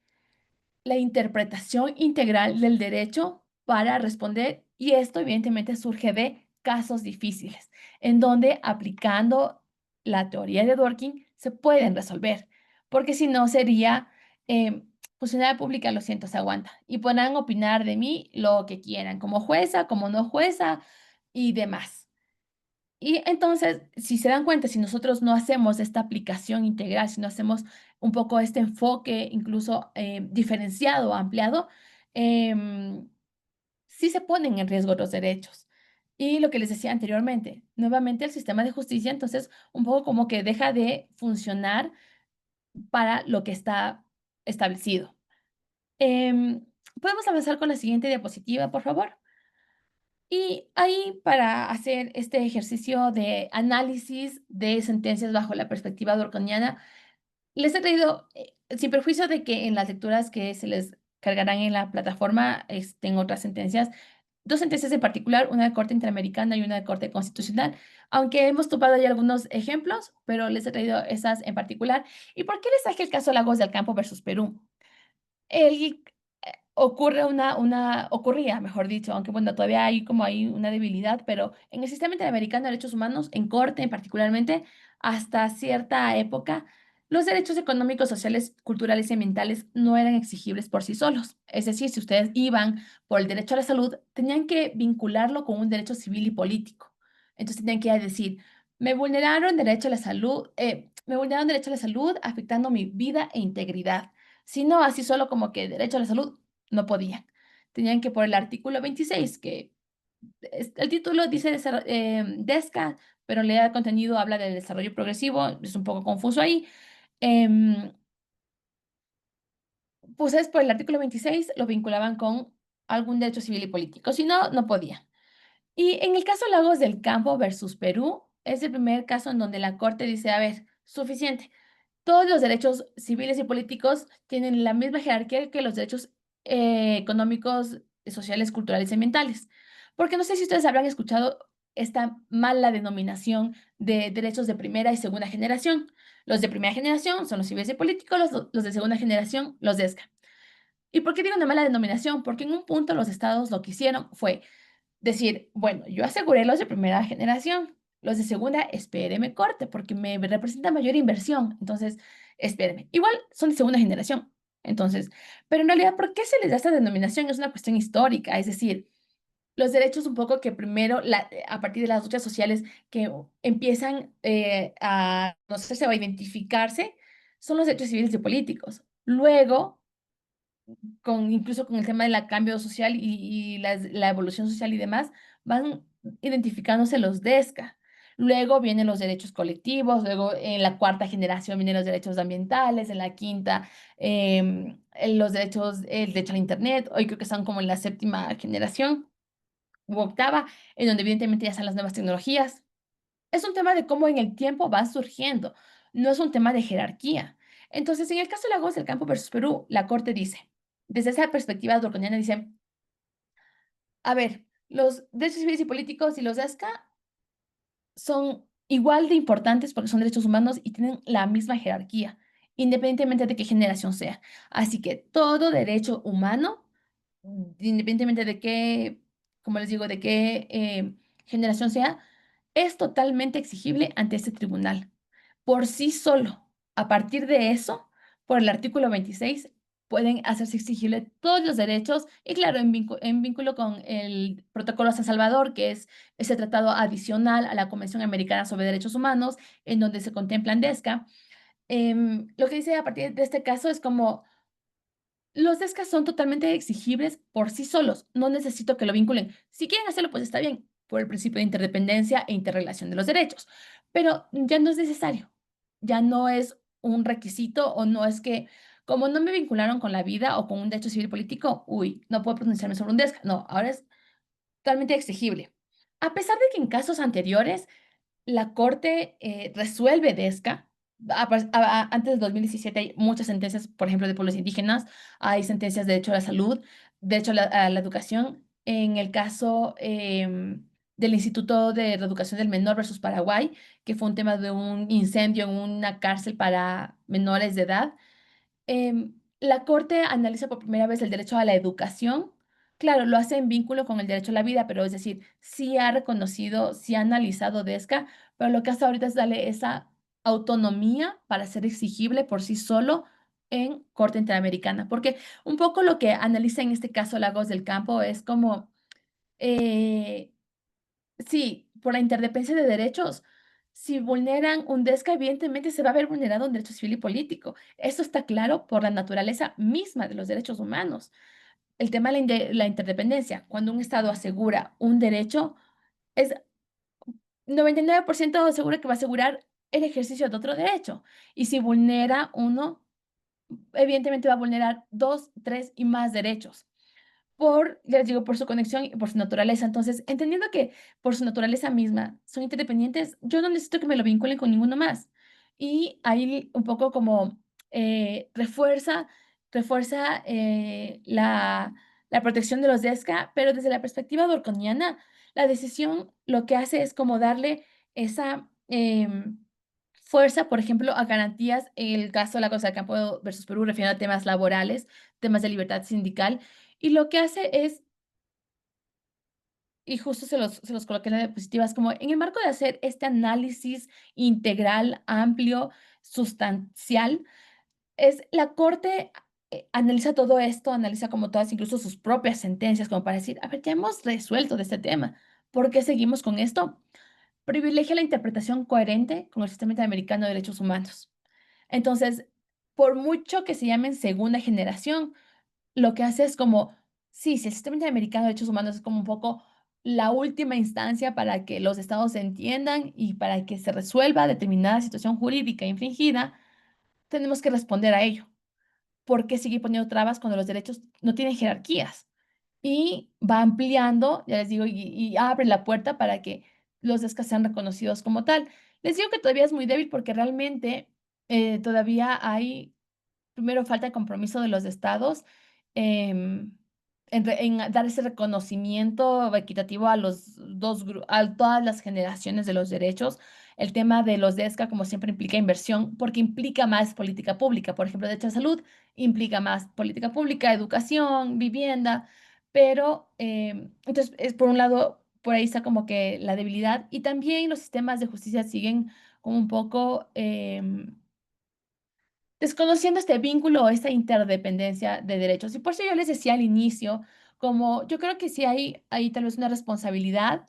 la interpretación integral del derecho para responder y esto evidentemente surge de casos difíciles, en donde aplicando la teoría de Dworkin se pueden resolver, porque si no sería funcionaria pública, lo siento, se aguanta y podrán opinar de mí lo que quieran, como jueza, como no jueza y demás. Y entonces, si se dan cuenta, si nosotros no hacemos esta aplicación integral, si no hacemos un poco este enfoque incluso diferenciado, ampliado, sí se ponen en riesgo los derechos. Y lo que les decía anteriormente, nuevamente el sistema de justicia, entonces, un poco como que deja de funcionar para lo que está establecido. Em, ¿Podemos avanzar con la siguiente diapositiva, por favor? Y ahí, para hacer este ejercicio de análisis de sentencias bajo la perspectiva durkheimiana, les he traído, sin perjuicio de que en las lecturas que se les cargarán en la plataforma estén otras sentencias, dos sentencias en particular, una de Corte Interamericana y una de Corte Constitucional, aunque hemos topado ya algunos ejemplos, pero les he traído esas en particular. ¿Y por qué les traje el caso Lagos del Campo versus Perú? El ocurría, mejor dicho, aunque bueno, todavía hay una debilidad, pero en el sistema interamericano de derechos humanos, en corte en particularmente, hasta cierta época, los derechos económicos, sociales, culturales y ambientales no eran exigibles por sí solos. Es decir, si ustedes iban por el derecho a la salud, tenían que vincularlo con un derecho civil y político. Entonces tenían que decir, me vulneraron derecho a la salud afectando mi vida e integridad. Si no, así solo como que derecho a la salud, no podían. Tenían que por el artículo 26, que el título dice DESCA, pero en realidad el contenido habla del desarrollo progresivo, es un poco confuso ahí. em, pues es por el artículo 26 lo vinculaban con algún derecho civil y político, si no, no podían. Y en el caso Lagos del Campo versus Perú, es el primer caso en donde la Corte dice, a ver, suficiente. Todos los derechos civiles y políticos tienen la misma jerarquía que los derechos económicos, sociales, culturales y ambientales. Porque no sé si ustedes habrán escuchado esta mala denominación de derechos de primera y segunda generación. Los de primera generación son los civiles y políticos, los de segunda generación, los de ESCA. ¿Y por qué digo una mala denominación? Porque en un punto los estados lo que hicieron fue decir, bueno, yo aseguré los de primera generación, los de segunda, espéreme corte, porque me representa mayor inversión. Entonces, espéreme. Igual son de segunda generación. Entonces, pero en realidad, ¿por qué se les da esta denominación? Es una cuestión histórica. Es decir, los derechos un poco que primero, a partir de las luchas sociales que empiezan a conocerse o a identificarse, son los derechos civiles y políticos. Luego, incluso con el tema del cambio social y la evolución social y demás, van identificándose los DESCA. Luego vienen los derechos colectivos, luego en la cuarta generación vienen los derechos ambientales, en la quinta el derecho al Internet, hoy creo que están como en la séptima generación u octava, en donde evidentemente ya están las nuevas tecnologías. Es un tema de cómo en el tiempo va surgiendo, no es un tema de jerarquía. Entonces, en el caso de Lagos del Campo versus Perú, la Corte dice, desde esa perspectiva draconiana, dice, a ver, los derechos civiles y políticos y los ESCA son igual de importantes porque son derechos humanos y tienen la misma jerarquía, independientemente de qué generación sea. Así que todo derecho humano, independientemente de qué, como les digo, de qué generación sea, es totalmente exigible ante este tribunal. Por sí solo, a partir de eso, por el artículo 26, pueden hacerse exigibles todos los derechos y claro, en vínculo con el Protocolo San Salvador, que es ese tratado adicional a la Convención Americana sobre Derechos Humanos, en donde se contemplan DESCA. Lo que dice a partir de este caso es como los DESCAs son totalmente exigibles por sí solos, no necesito que lo vinculen. Si quieren hacerlo, pues está bien, por el principio de interdependencia e interrelación de los derechos, pero ya no es necesario, ya no es un requisito o no es que, como no me vincularon con la vida o con un derecho civil político, uy, no puedo pronunciarme sobre un DESCA. No, ahora es totalmente exigible. A pesar de que en casos anteriores la Corte resuelve DESCA. Antes del 2017 hay muchas sentencias, por ejemplo, de pueblos indígenas, hay sentencias de derecho a la salud, derecho a la educación. En el caso del Instituto de Reeducación del Menor versus Paraguay, que fue un tema de un incendio en una cárcel para menores de edad, la Corte analiza por primera vez el derecho a la educación. Claro, lo hace en vínculo con el derecho a la vida, pero es decir, sí ha reconocido, sí ha analizado DESCA, pero lo que hace ahorita es darle esa autonomía para ser exigible por sí solo en Corte Interamericana. Porque un poco lo que analiza en este caso Lagos del Campo es como, eh, sí, por la interdependencia de derechos. Si vulneran un DESCA, evidentemente se va a ver vulnerado un derecho civil y político. Eso está claro por la naturaleza misma de los derechos humanos. El tema de la interdependencia, cuando un Estado asegura un derecho, es 99% seguro que va a asegurar el ejercicio de otro derecho. Y si vulnera uno, evidentemente va a vulnerar dos, tres y más derechos. ya les digo, por su conexión y por su naturaleza. Entonces, entendiendo que por su naturaleza misma son interdependientes, yo no necesito que me lo vinculen con ninguno más. Y ahí un poco como refuerza la protección de los DESCA, pero desde la perspectiva dorconiana, la decisión lo que hace es como darle esa fuerza, por ejemplo, a garantías, en el caso de la Cosa de Campo versus Perú, refiriendo a temas laborales, temas de libertad sindical, y lo que hace es, y justo se los coloqué en la diapositiva, es como en el marco de hacer este análisis integral, amplio, sustancial, es la Corte analiza todo esto, analiza como todas, incluso sus propias sentencias, como para decir, a ver, ya hemos resuelto de este tema, ¿por qué seguimos con esto? Privilegia la interpretación coherente con el sistema interamericano de derechos humanos. Entonces, por mucho que se llamen segunda generación, lo que hace es como, sí, si el sistema interamericano de derechos humanos es como un poco la última instancia para que los estados se entiendan y para que se resuelva determinada situación jurídica infringida, tenemos que responder a ello. ¿Por qué seguir poniendo trabas cuando los derechos no tienen jerarquías? Y va ampliando, ya les digo, y abre la puerta para que los DESCA sean reconocidos como tal. Les digo que todavía es muy débil porque realmente todavía hay primero falta el compromiso de los estados em, en dar ese reconocimiento equitativo a a todas las generaciones de los derechos. El tema de los DESCA, como siempre, implica inversión porque implica más política pública. Por ejemplo, derecho a salud implica más política pública, educación, vivienda, pero entonces, es por un lado, por ahí está como que la debilidad y también los sistemas de justicia siguen como un poco desconociendo este vínculo o esta interdependencia de derechos. Y por eso yo les decía al inicio, como yo creo que sí hay ahí tal vez una responsabilidad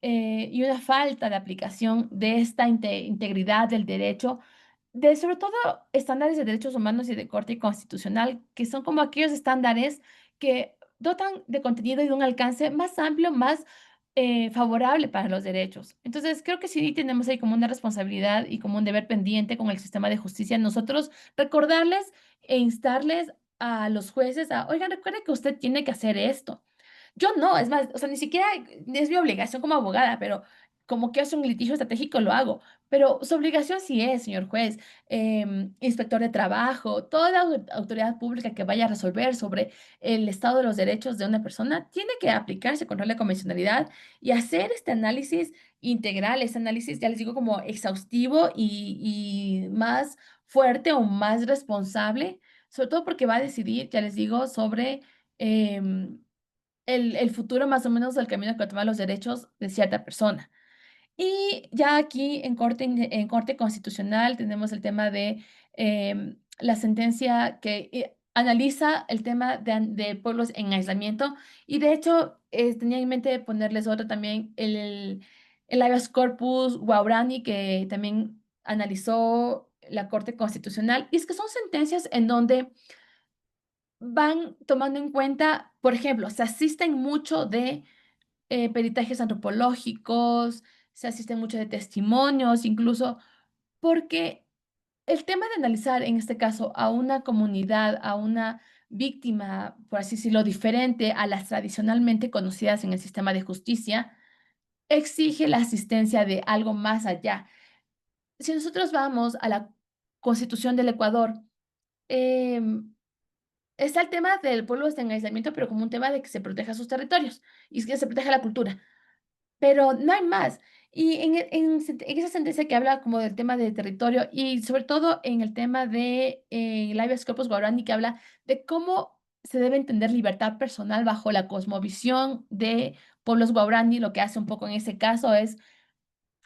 y una falta de aplicación de esta integridad del derecho de sobre todo estándares de derechos humanos y de corte constitucional, que son como aquellos estándares que dotan de contenido y de un alcance más amplio, más favorable para los derechos. Entonces, creo que sí tenemos ahí como una responsabilidad y como un deber pendiente con el sistema de justicia, nosotros recordarles e instarles a los jueces a, oigan, recuerden que usted tiene que hacer esto. Yo no, es más, o sea, ni siquiera es mi obligación como abogada, pero como que hace un litigio estratégico lo hago. Pero su obligación sí es, señor juez, inspector de trabajo, toda autoridad pública que vaya a resolver sobre el estado de los derechos de una persona, tiene que aplicarse control de convencionalidad y hacer este análisis integral, este análisis, ya les digo, como exhaustivo y más fuerte o más responsable, sobre todo porque va a decidir, ya les digo, sobre em, el futuro más o menos del camino que toma los derechos de cierta persona. Y ya aquí en corte constitucional tenemos el tema de la sentencia que analiza el tema de pueblos en aislamiento. Y de hecho, tenía en mente ponerles otro también, el habeas corpus Guaurani, que también analizó la Corte Constitucional. Y es que son sentencias en donde van tomando en cuenta, por ejemplo, se asisten mucho de peritajes antropológicos, se asiste mucho de testimonios, incluso porque el tema de analizar en este caso a una comunidad, a una víctima, por así decirlo, diferente a las tradicionalmente conocidas en el sistema de justicia, exige la asistencia de algo más allá. Si nosotros vamos a la Constitución del Ecuador, em, está el tema del pueblo en aislamiento, pero como un tema de que se proteja sus territorios y que se proteja la cultura. Pero no hay más. Y en esa sentencia que habla como del tema de territorio y sobre todo en el tema de el habeas corpus guaraní, que habla de cómo se debe entender libertad personal bajo la cosmovisión de pueblos guaraní, lo que hace un poco en ese caso es,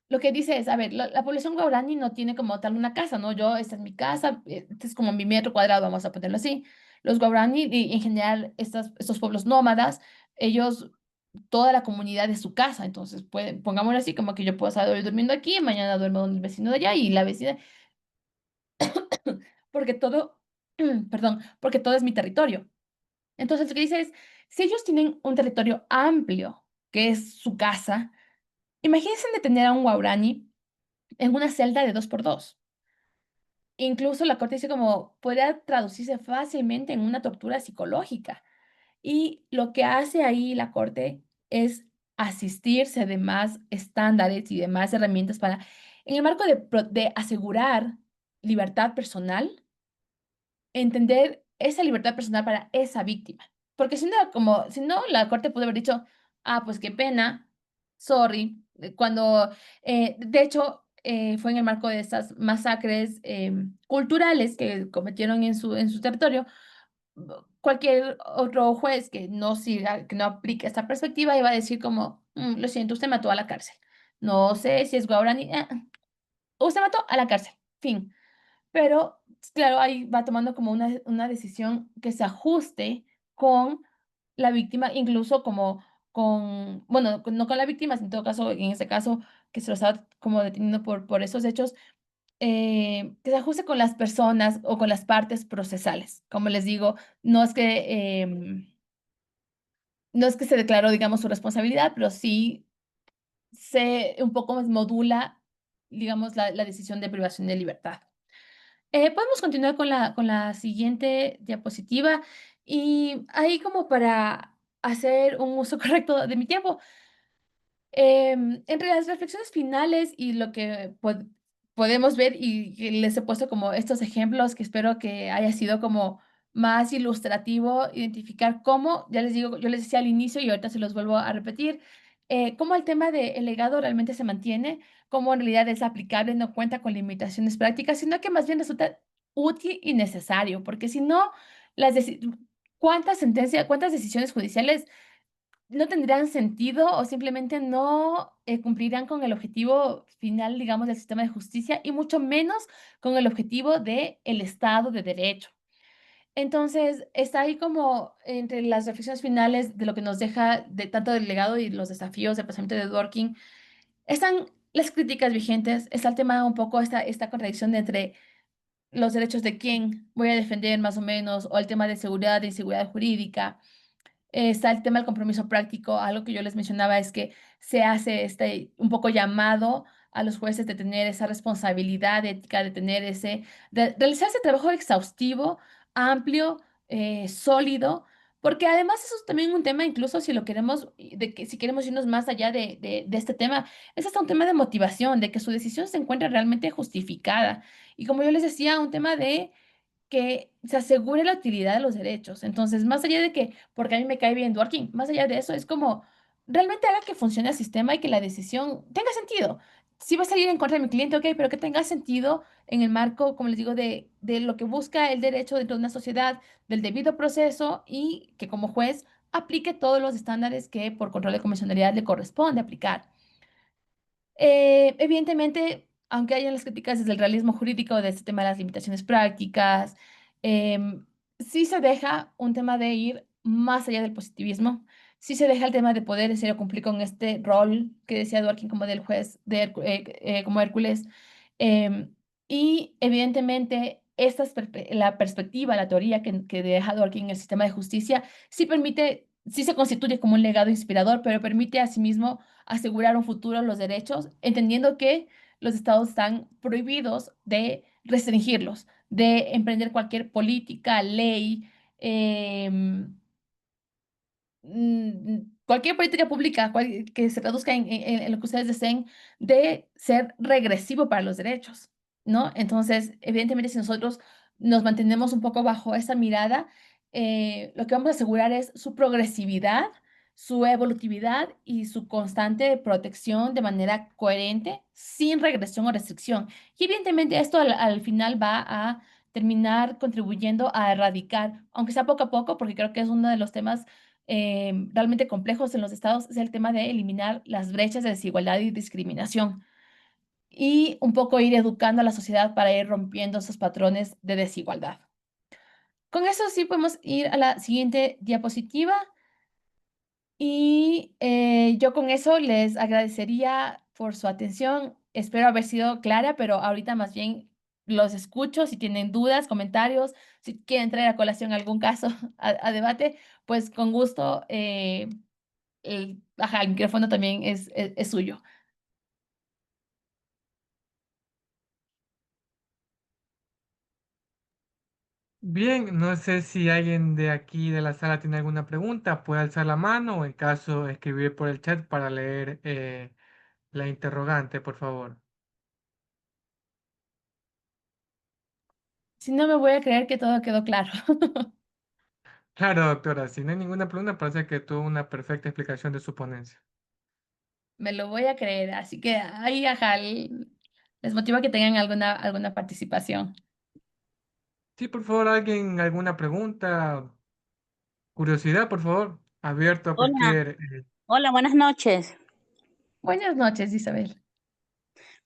lo que dice es, a ver, la población guaraní no tiene como tal una casa, ¿no? Yo, esta es mi casa, este es como mi metro cuadrado, vamos a ponerlo así. Los guaraní y en general estos pueblos nómadas, ellos toda la comunidad de su casa. Entonces, pongámoslo así, como que yo puedo estar hoy durmiendo aquí, mañana duermo donde el vecino de allá y la vecina, porque todo, perdón, porque todo es mi territorio. Entonces, lo que dice es, si ellos tienen un territorio amplio, que es su casa, imagínense de tener a un guaraní en una celda de 2 por 2. Incluso la corte dice como podría traducirse fácilmente en una tortura psicológica. Y lo que hace ahí la Corte es asistirse de más estándares y de más herramientas para, en el marco de asegurar libertad personal, entender esa libertad personal para esa víctima. Porque si no, la Corte pudo haber dicho, ah, pues qué pena, sorry, cuando, de hecho, fue en el marco de estas masacres culturales que cometieron en su territorio, cualquier otro juez que no siga, que no aplique esta perspectiva iba a decir como, "Mm, lo siento, usted mató a la cárcel. No sé si es Guarani, usted mató a la cárcel, fin. Pero, claro, ahí va tomando como una decisión que se ajuste con la víctima, incluso como bueno, no con la víctima, en todo caso, en este caso, que se lo estaba como deteniendo por esos hechos, que se ajuste con las personas o con las partes procesales. Como les digo, no es que se declaró, digamos, su responsabilidad, pero sí se un poco más modula, digamos, la decisión de privación de libertad. Podemos continuar con la siguiente diapositiva y ahí como para hacer un uso correcto de mi tiempo, entre las reflexiones finales y lo que podemos ver y que les he puesto como estos ejemplos que espero que haya sido como más ilustrativo, identificar cómo, ya les digo, yo les decía al inicio y ahorita se los vuelvo a repetir, cómo el tema del legado realmente se mantiene, cómo en realidad es aplicable, no cuenta con limitaciones prácticas, sino que más bien resulta útil y necesario, porque si no, las cuántas decisiones judiciales no tendrían sentido o simplemente no cumplirán con el objetivo final, digamos, del sistema de justicia y mucho menos con el objetivo del Estado de Derecho. Entonces, está ahí como entre las reflexiones finales de lo que nos deja de tanto del legado y los desafíos del pensamiento de Dworkin, están las críticas vigentes, está el tema un poco esta contradicción de entre los derechos de quién voy a defender más o menos, o el tema de seguridad e inseguridad jurídica. Está el tema del compromiso práctico. Algo que yo les mencionaba es que se hace un poco llamado a los jueces de tener esa responsabilidad ética, de realizar ese trabajo exhaustivo, amplio, sólido, porque además eso es también un tema, incluso si lo queremos, de que si queremos irnos más allá de este tema, es hasta un tema de motivación, de que su decisión se encuentre realmente justificada. Y como yo les decía, un tema de que se asegure la utilidad de los derechos. Entonces, más allá de que, porque a mí me cae bien Dworkin, más allá de eso, es como realmente haga que funcione el sistema y que la decisión tenga sentido. Si va a salir en contra de mi cliente, ok, pero que tenga sentido en el marco, como les digo, de lo que busca el derecho dentro de una sociedad, del debido proceso y que como juez aplique todos los estándares que por control de convencionalidad le corresponde aplicar. Evidentemente, aunque hayan las críticas desde el realismo jurídico de este tema de las limitaciones prácticas, sí se deja un tema de ir más allá del positivismo, sí se deja el tema de poder en serio cumplir con este rol que decía Dworkin como del juez, como Hércules. em, y evidentemente, la perspectiva, la teoría que deja Dworkin en el sistema de justicia, sí se constituye como un legado inspirador, pero permite asimismo asegurar un futuro a los derechos, entendiendo que los estados están prohibidos de restringirlos, de emprender cualquier política, ley, em, cualquier política pública que se traduzca en lo que ustedes deseen, de ser regresivo para los derechos, ¿no? Entonces, evidentemente, si nosotros nos mantenemos un poco bajo esa mirada, lo que vamos a asegurar es su progresividad, su evolutividad y su constante protección de manera coherente, sin regresión o restricción. Y evidentemente esto al final va a terminar contribuyendo a erradicar, aunque sea poco a poco, porque creo que es uno de los temas realmente complejos en los estados, es el tema de eliminar las brechas de desigualdad y discriminación y un poco ir educando a la sociedad para ir rompiendo esos patrones de desigualdad. Con eso sí podemos ir a la siguiente diapositiva y yo con eso les agradecería por su atención. Espero haber sido clara, pero ahorita más bien los escucho. Si tienen dudas, comentarios, si quieren traer a colación algún caso a debate, pues con gusto. El micrófono también es suyo. Bien, no sé si alguien de aquí de la sala tiene alguna pregunta, puede alzar la mano o en caso escribir por el chat para leer la interrogante, por favor. Si no, me voy a creer que todo quedó claro. Claro, doctora, si no hay ninguna pregunta, parece que tuvo una perfecta explicación de su ponencia. Me lo voy a creer. Así que ahí, ajá, les motiva que tengan alguna participación. Sí, por favor, alguien, alguna pregunta, curiosidad, por favor, abierto a Hola, cualquier... hola, buenas noches. Buenas noches, Isabel.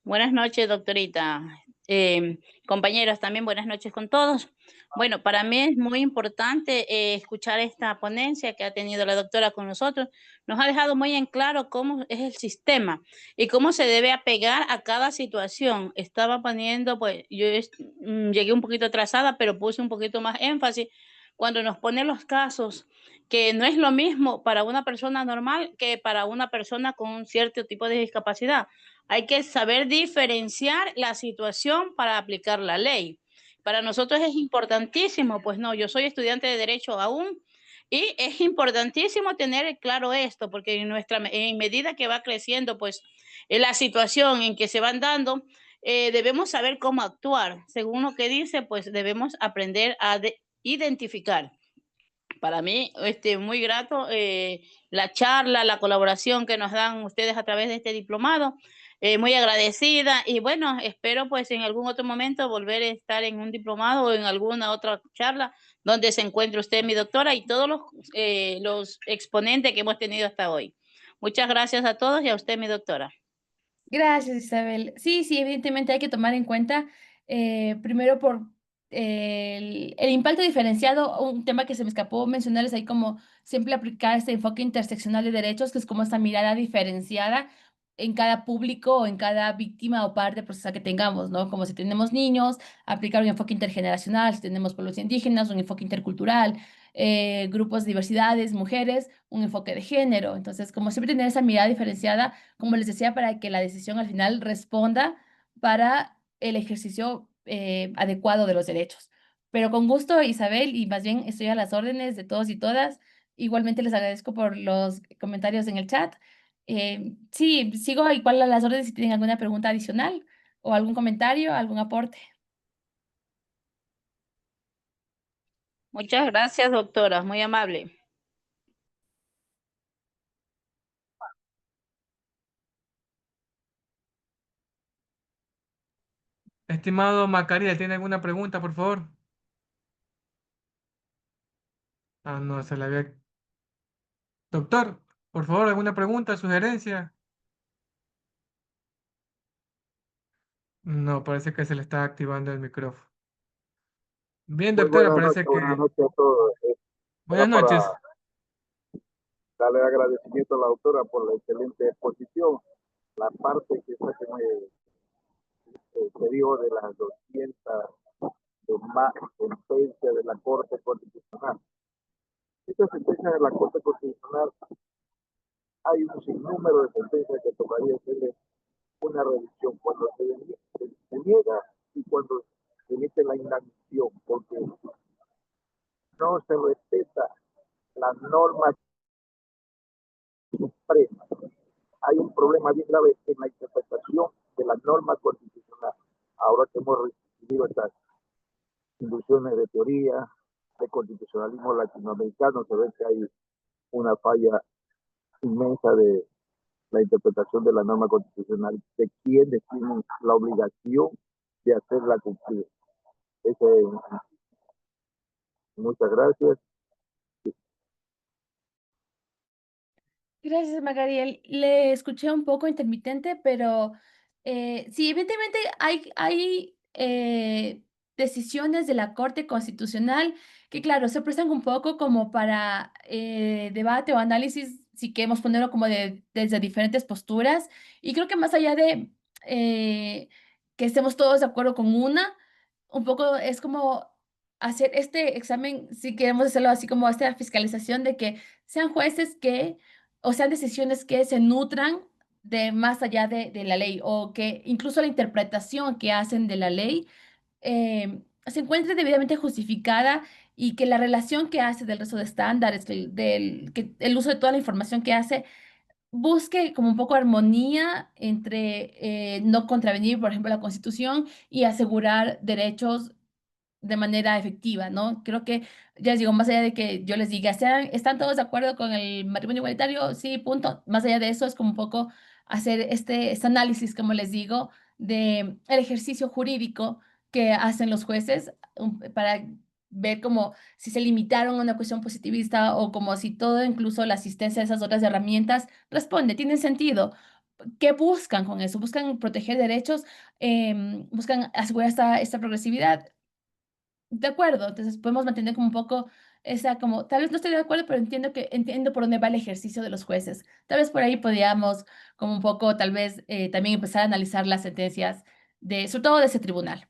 Buenas noches, doctorita. Compañeros, también buenas noches con todos. Bueno, para mí es muy importante escuchar esta ponencia que ha tenido la doctora con nosotros. Nos ha dejado muy en claro cómo es el sistema y cómo se debe apegar a cada situación. Estaba poniendo, pues, llegué un poquito atrasada, pero puse un poquito más énfasis cuando nos pone los casos que no es lo mismo para una persona normal que para una persona con un cierto tipo de discapacidad. Hay que saber diferenciar la situación para aplicar la ley. Para nosotros es importantísimo, pues no, yo soy estudiante de derecho aún y es importantísimo tener claro esto, porque en medida que va creciendo, pues en la situación en que se van dando, debemos saber cómo actuar. Según lo que dice, pues debemos aprender a identificar. Para mí, muy grato la charla, la colaboración que nos dan ustedes a través de este diplomado. Muy agradecida y bueno, espero pues en algún otro momento volver a estar en un diplomado o en alguna otra charla donde se encuentre usted, mi doctora, y todos los exponentes que hemos tenido hasta hoy. Muchas gracias a todos y a usted, mi doctora. Gracias, Isabel. Sí, sí, evidentemente hay que tomar en cuenta, primero por el impacto diferenciado, un tema que se me escapó mencionarles ahí como siempre aplicar este enfoque interseccional de derechos, que es como esta mirada diferenciada en cada público o en cada víctima o parte procesal que tengamos, ¿no? Como si tenemos niños, aplicar un enfoque intergeneracional, si tenemos pueblos indígenas, un enfoque intercultural, grupos de diversidades, mujeres, un enfoque de género. Entonces, como siempre tener esa mirada diferenciada como les decía, para que la decisión al final responda para el ejercicio adecuado de los derechos. Pero con gusto, Isabel, y más bien estoy a las órdenes de todos y todas. Igualmente les agradezco por los comentarios en el chat. Sí, sigo igual a las órdenes si tienen alguna pregunta adicional o algún comentario, algún aporte. Muchas gracias, doctora, muy amable. Estimado Macaria, ¿tiene alguna pregunta, por favor? Ah, no, se la había... Doctor, por favor, ¿alguna pregunta, sugerencia? No, parece que se le está activando el micrófono. Bien, Muy doctora, parece que... buenas noches a todos. Era Buenas para noches. darle agradecimiento a la doctora por la excelente exposición. La parte que fue que se dio de las 200 de más sentencias de la Corte Constitucional. Estas sentencias de la Corte Constitucional, hay un sinnúmero de sentencias que tocaría hacerle una revisión cuando se niega y cuando se emite la inacción, porque no se respeta las normas supremas. Hay un problema bien grave en la interpretación de las normas constitucionales. Ahora que hemos recibido estas inducciones de teoría, de constitucionalismo latinoamericano, se ve que hay una falla inmensa de la interpretación de la norma constitucional, de quienes tienen la obligación de hacerla cumplir. Ese, muchas gracias. Gracias, Magariel. Le escuché un poco intermitente, pero sí, evidentemente hay decisiones de la Corte Constitucional que, claro, se prestan un poco como para debate o análisis, si queremos ponerlo como desde diferentes posturas. Y creo que más allá de que estemos todos de acuerdo con una, un poco es como hacer este examen, si queremos hacerlo así como esta fiscalización de que sean jueces que o sean decisiones que se nutran de más allá de la ley o que incluso la interpretación que hacen de la ley se encuentre debidamente justificada y que la relación que hace del resto de estándares, que el uso de toda la información que hace, busque como un poco armonía entre no contravenir, por ejemplo, la Constitución y asegurar derechos de manera efectiva, ¿no? Creo que, ya les digo, más allá de que yo les diga, ¿están todos de acuerdo con el matrimonio igualitario? Sí, punto. Más allá de eso, es como un poco hacer este análisis, como les digo, de el ejercicio jurídico que hacen los jueces para ver como si se limitaron a una cuestión positivista o como si todo, incluso la asistencia de esas otras herramientas, responde, tiene sentido. ¿Qué buscan con eso? Buscan proteger derechos, buscan asegurar esta progresividad. De acuerdo, entonces podemos mantener como un poco esa como, tal vez no estoy de acuerdo, pero entiendo por dónde va el ejercicio de los jueces. Tal vez por ahí podríamos como un poco, tal vez también empezar a analizar las sentencias sobre todo de ese tribunal.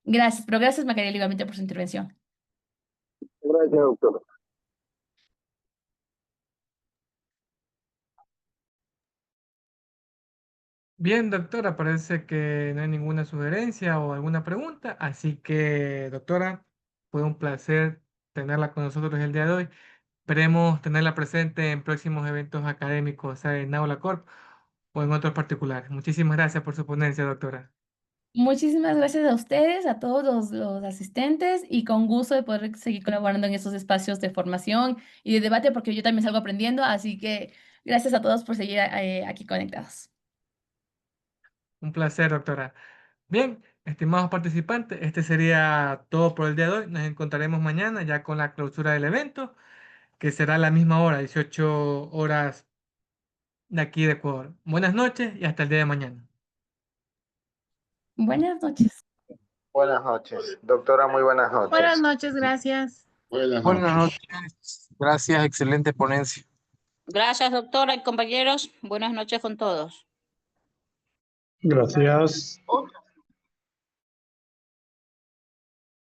Gracias, pero gracias Macaria igualmente por su intervención. Gracias, doctora. Bien, doctora, parece que no hay ninguna sugerencia o alguna pregunta, así que, doctora, fue un placer tenerla con nosotros el día de hoy. Esperemos tenerla presente en próximos eventos académicos, sea en Aula Corp o en otros particulares. Muchísimas gracias por su ponencia, doctora. Muchísimas gracias a ustedes, a todos los asistentes y con gusto de poder seguir colaborando en esos espacios de formación y de debate porque yo también salgo aprendiendo, así que gracias a todos por seguir aquí conectados. Un placer, doctora. Bien, estimados participantes, este sería todo por el día de hoy. Nos encontraremos mañana ya con la clausura del evento, que será a la misma hora, 18 horas de aquí de Ecuador. Buenas noches y hasta el día de mañana. Buenas noches. Buenas noches. Doctora, muy buenas noches. Buenas noches, gracias. Buenas noches. Gracias, excelente ponencia. Gracias, doctora y compañeros. Buenas noches con todos. Gracias.